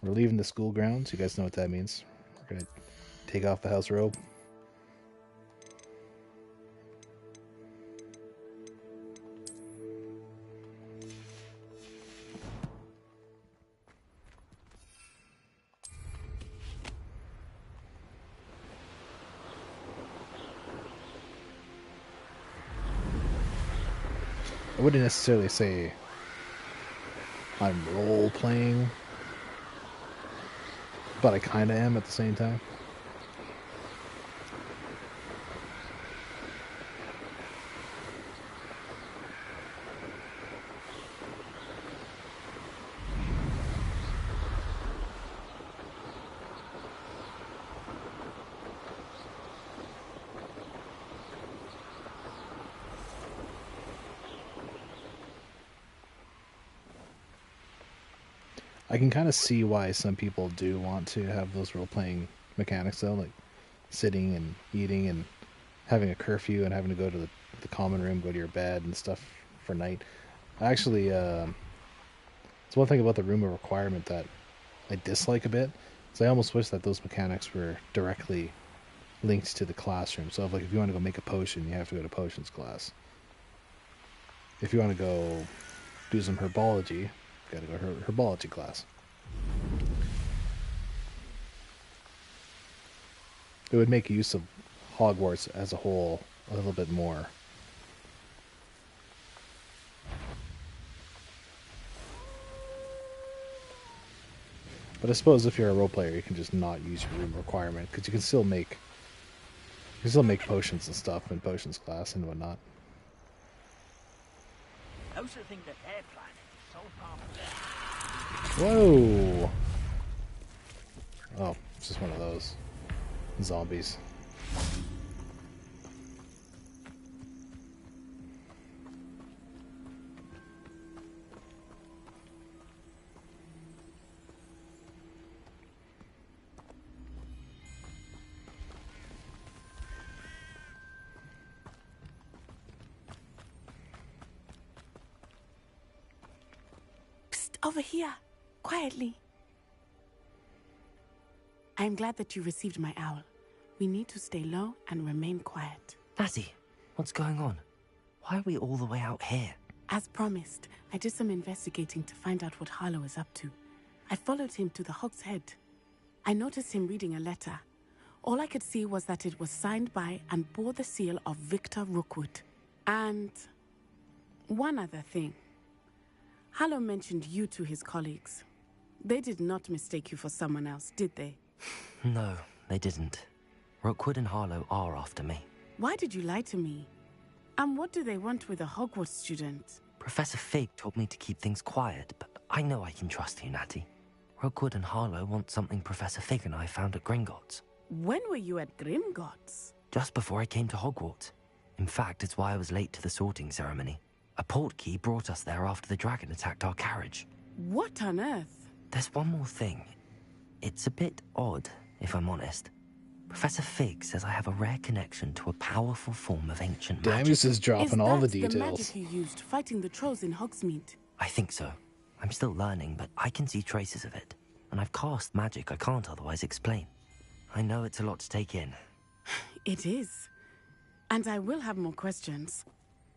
We're leaving the school grounds. You guys know what that means. We're gonna take off the house robe. I wouldn't necessarily say I'm role-playing, but I kind of am at the same time. I can kind of see why some people do want to have those role-playing mechanics, though, like sitting and eating and having a curfew and having to go to the common room, go to your bed and stuff for night. Actually, it's one thing about the room of requirement that I dislike a bit. So I almost wish that those mechanics were directly linked to the classroom. So if you want to go make a potion, you have to go to potions class. If you want to go do some herbology, got to go to herbology class. It would make use of Hogwarts as a whole a little bit more. But I suppose if you're a role player, you can just not use your room requirement, because you can still make potions and stuff in potions class and whatnot. I also think that their planet is so powerful. Whoa! Oh, it's just one of those zombies. Over here, quietly. I am glad that you received my owl. We need to stay low and remain quiet. Natty, what's going on? Why are we all the way out here? As promised, I did some investigating to find out what Harlow is up to. I followed him to the Hog's Head. I noticed him reading a letter. All I could see was that it was signed by and bore the seal of Victor Rookwood. And one other thing. Harlow mentioned you to his colleagues. They did not mistake you for someone else, did they? No, they didn't. Rookwood and Harlow are after me. Why did you lie to me? And what do they want with a Hogwarts student? Professor Fig told me to keep things quiet, but I know I can trust you, Natty. Rookwood and Harlow want something Professor Fig and I found at Gringotts. When were you at Gringotts? Just before I came to Hogwarts. In fact, it's why I was late to the sorting ceremony. A portkey brought us there after the dragon attacked our carriage. What on earth? There's one more thing. It's a bit odd, if I'm honest. Professor Fig says I have a rare connection to a powerful form of ancient magic. Damn, he's just dropping all the details. Is that the magic you used fighting the trolls in Hogsmeade? I think so. I'm still learning, but I can see traces of it. And I've cast magic I can't otherwise explain. I know it's a lot to take in. It is. And I will have more questions.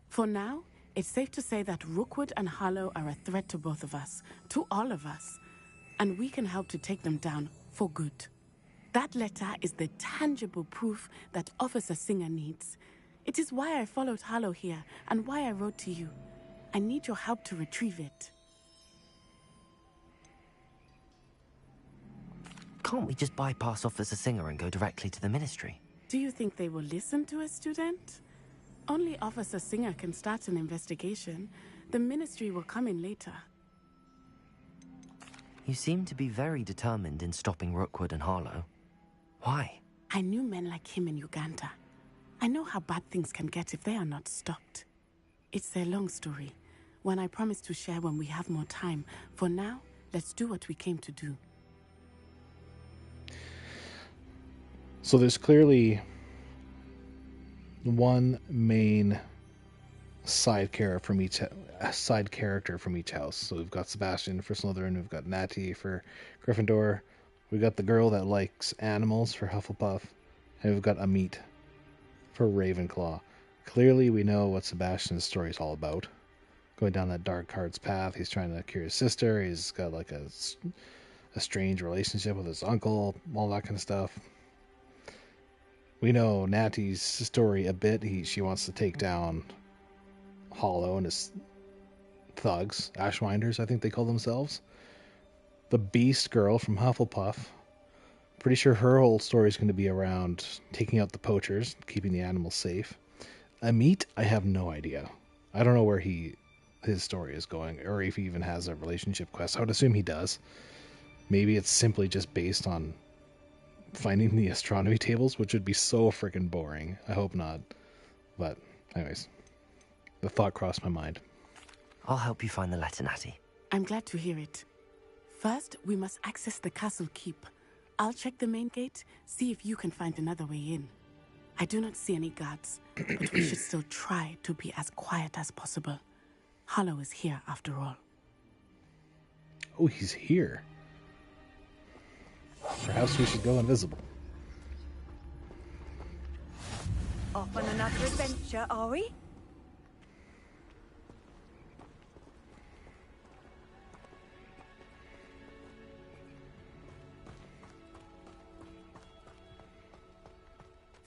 For now, it's safe to say that Rookwood and Harlow are a threat to both of us, to all of us, and we can help to take them down for good. That letter is the tangible proof that Officer Singer needs. It is why I followed Harlow here and why I wrote to you. I need your help to retrieve it. Can't we just bypass Officer Singer and go directly to the Ministry? Do you think they will listen to a student? Only Officer Singer can start an investigation. The Ministry will come in later. You seem to be very determined in stopping Rookwood and Harlow. Why? I knew men like him in Uganda. I know how bad things can get if they are not stopped. It's a long story, one I promise to share when we have more time. For now, let's do what we came to do. So there's clearly one main side character from each house. So we've got Sebastian for Slytherin, we've got Natty for Gryffindor, we've got the girl that likes animals for Hufflepuff, and we've got Amit for Ravenclaw. Clearly we know what Sebastian's story is all about. Going down that dark arts path, he's trying to cure his sister, he's got like a strange relationship with his uncle, all that kind of stuff. We know Natty's story a bit. She wants to take down Hollow and his thugs, Ashwinders, I think they call themselves. The Beast Girl from Hufflepuff. Pretty sure her whole story is going to be around taking out the poachers, keeping the animals safe. Amit, I have no idea. I don't know where his story is going, or if he even has a relationship quest. I would assume he does. Maybe it's simply just based on finding the astronomy tables, which would be so freaking boring. I hope not. But anyways, the thought crossed my mind. I'll help you find the letter, Natty. I'm glad to hear it. First, we must access the castle keep. I'll check the main gate, see if you can find another way in. I do not see any guards, but we should still try to be as quiet as possible. Hollow is here after all. Oh, he's here. Perhaps we should go invisible. Off on another adventure, are we?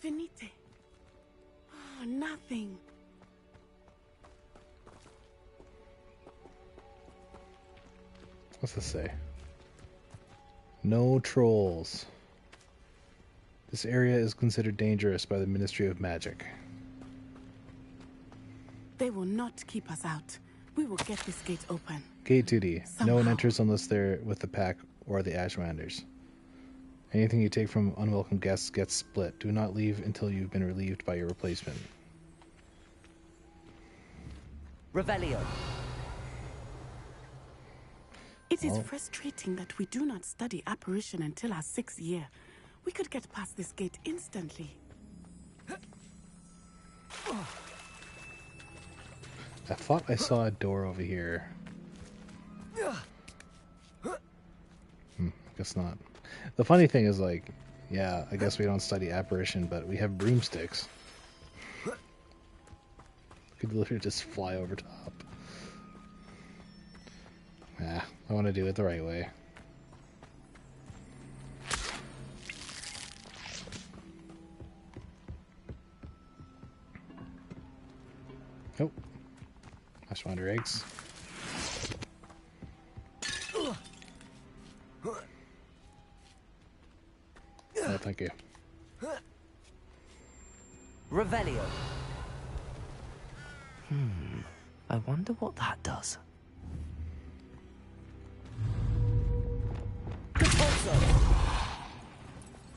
Venite. Oh, nothing. What's this say? No trolls. This area is considered dangerous by the Ministry of Magic. They will not keep us out. We will get this gate open. Gate duty. No one Somehow. enters unless they're with the pack or the Ashwanders. Anything you take from unwelcome guests gets split. Do not leave until you've been relieved by your replacement. Revelio. It is frustrating that we do not study apparition until our 6th year. We could get past this gate instantly. I thought I saw a door over here. Guess not. The funny thing is, like, yeah, I guess we don't study apparition, but we have broomsticks. Could literally just fly over top. I want to do it the right way. Oh. Ashwander eggs. Oh, thank you. Revelio. I wonder what that does.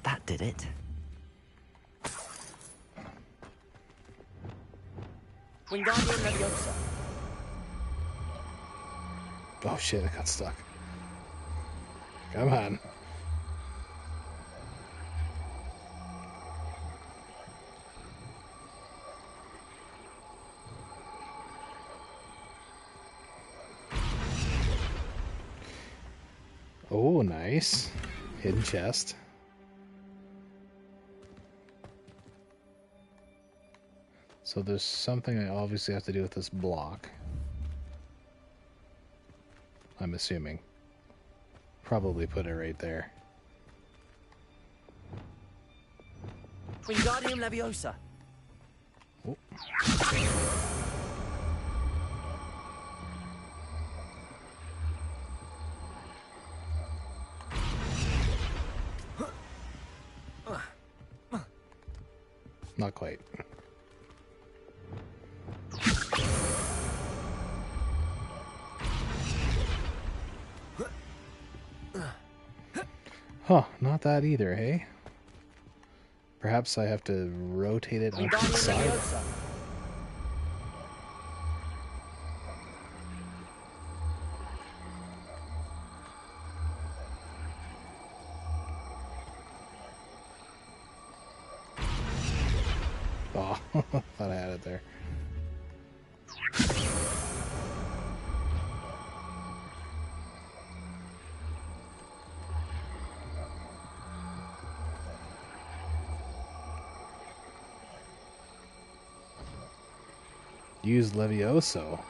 That did it. Wingardium Leviosa. Oh shit, I got stuck. Come on. Oh, nice. Hidden chest. So there's something I obviously have to do with this block. I'm assuming. Probably put it right there. Wingardium Leviosa. Oh. Not quite. Huh, not that either, hey? Perhaps I have to rotate it onto the side? Oh, thought I had it there. Use Levioso.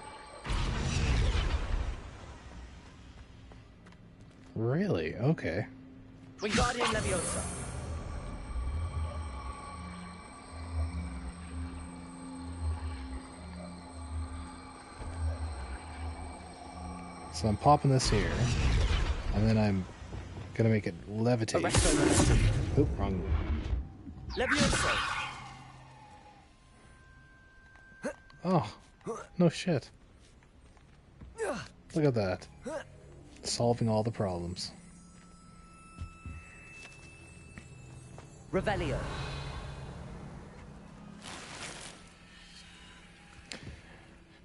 Really? Okay. Wingardium Leviosa. So I'm popping this here, and then I'm gonna make it levitate. Oop, wrong. Leviosa. Oh, no shit. Look at that. Solving all the problems. Revelio.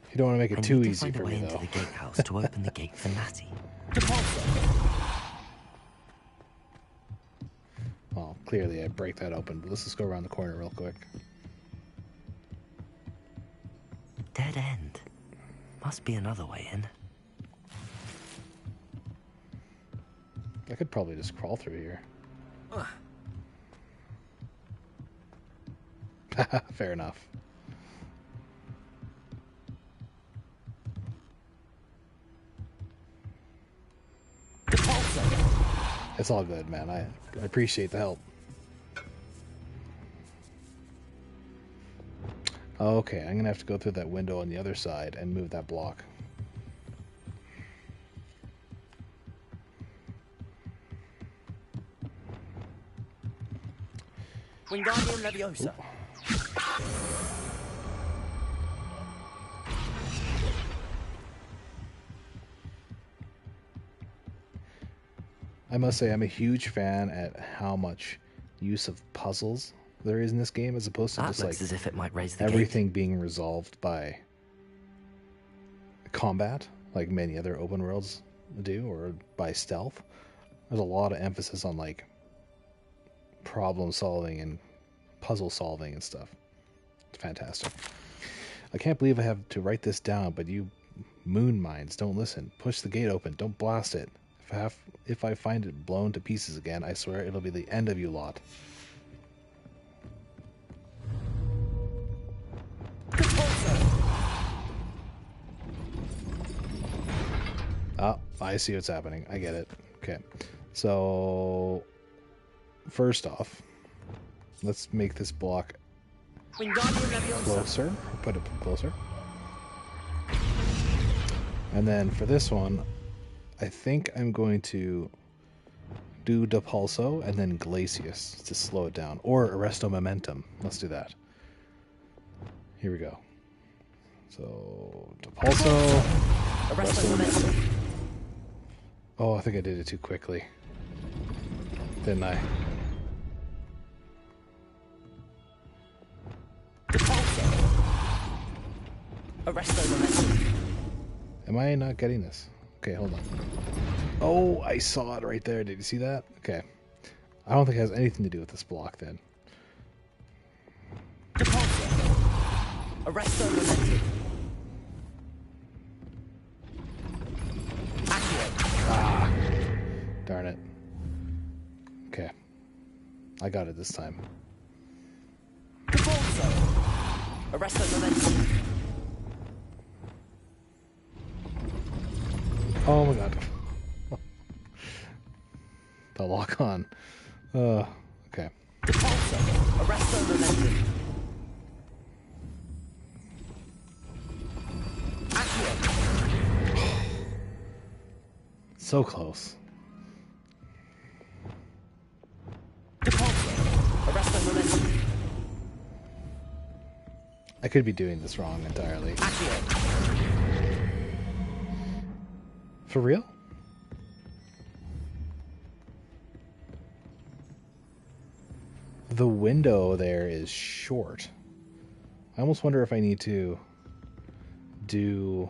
You don't want to make it too easy for me, into though. the gatehouse to open the gate for Natty. Well, clearly I break that open, but let's just go around the corner real quick. Dead end. Must be another way in. I could probably just crawl through here. Fair enough. It's all good, man. I appreciate the help. Okay, I'm gonna have to go through that window on the other side and move that block. Wingardium Leviosa. I must say, I'm a huge fan at how much use of puzzles there is in this game, as opposed to That just looks like as if it might raise the everything being resolved by combat, like many other open worlds do, or by stealth. There's a lot of emphasis on like problem solving and puzzle solving and stuff. It's fantastic. I can't believe I have to write this down, but you moon minds don't listen. Push the gate open. Don't blast it. If I find it blown to pieces again, I swear it'll be the end of you lot. Oh, I see what's happening. I get it. Okay. So, first off, let's make this block closer. Put it closer. And then for this one, I think I'm going to do Depulso and then Glacius to slow it down. Or Arresto Momentum. Let's do that. Here we go. So, Depulso. Arresto Momentum. Oh, I think I did it too quickly. Didn't I? Arresto Momentum. Am I not getting this? Okay, hold on. Oh, I saw it right there. Did you see that? Okay. I don't think it has anything to do with this block then. Arresto Momentum. Ah, darn it. Okay. I got it this time. Arresto Momentum. Oh my god. The lock on. Okay. Arresto Momentum. So close. Arresto Momentum. I could be doing this wrong entirely. For real? the window there is short. I almost wonder if I need to do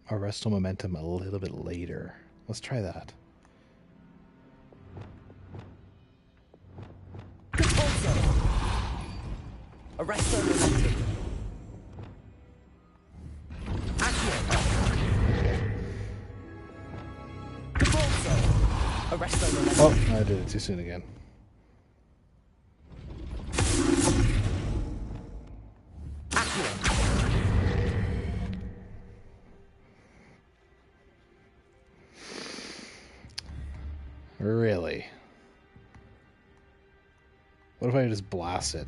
Arresto Momentum a little bit later. Let's try that. Arresto Momentum. Arresto Momentum. Oh, I did it too soon again. Really? What if I just blast it?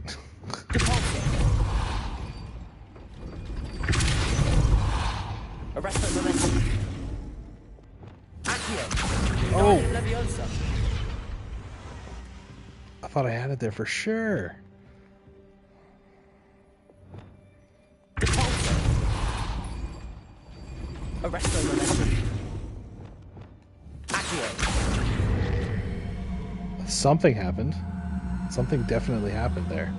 Arresto Momentum. Oh! Leviosa. I thought I had it there for sure. Arresto Momentum. Something happened. Something definitely happened there.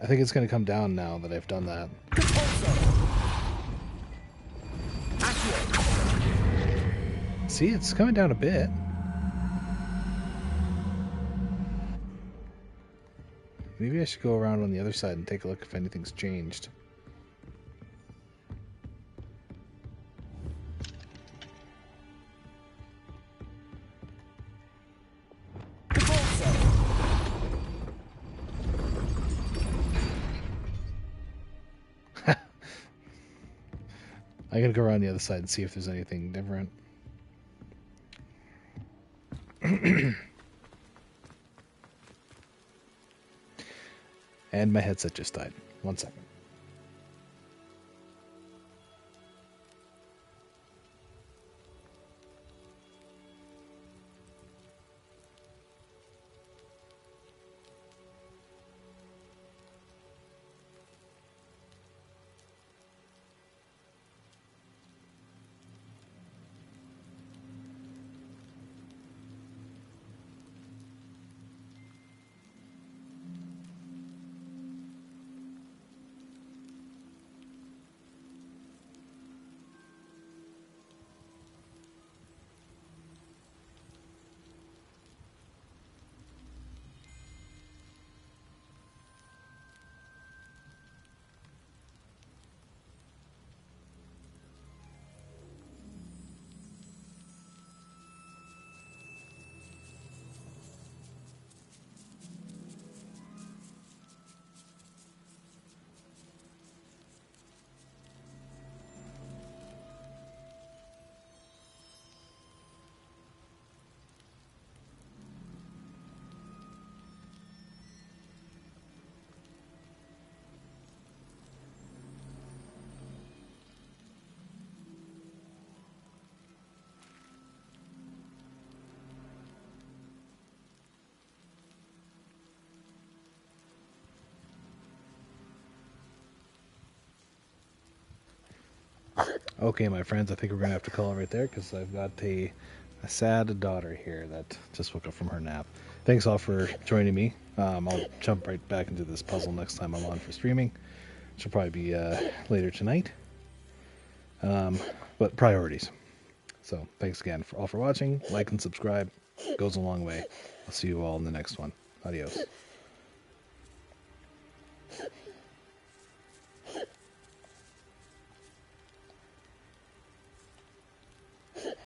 I think it's going to come down now that I've done that. See, it's coming down a bit. Maybe I should go around on the other side and take a look if anything's changed. I gotta go around the other side and see if there's anything different. And my headset just died. 1 second. Okay, my friends, I think we're going to have to call it right there because I've got a sad daughter here that just woke up from her nap. Thanks all for joining me. I'll jump right back into this puzzle next time I'm on for streaming, which will probably be later tonight. But priorities. So thanks again all for watching. Like and subscribe. It goes a long way. I'll see you all in the next one. Adios.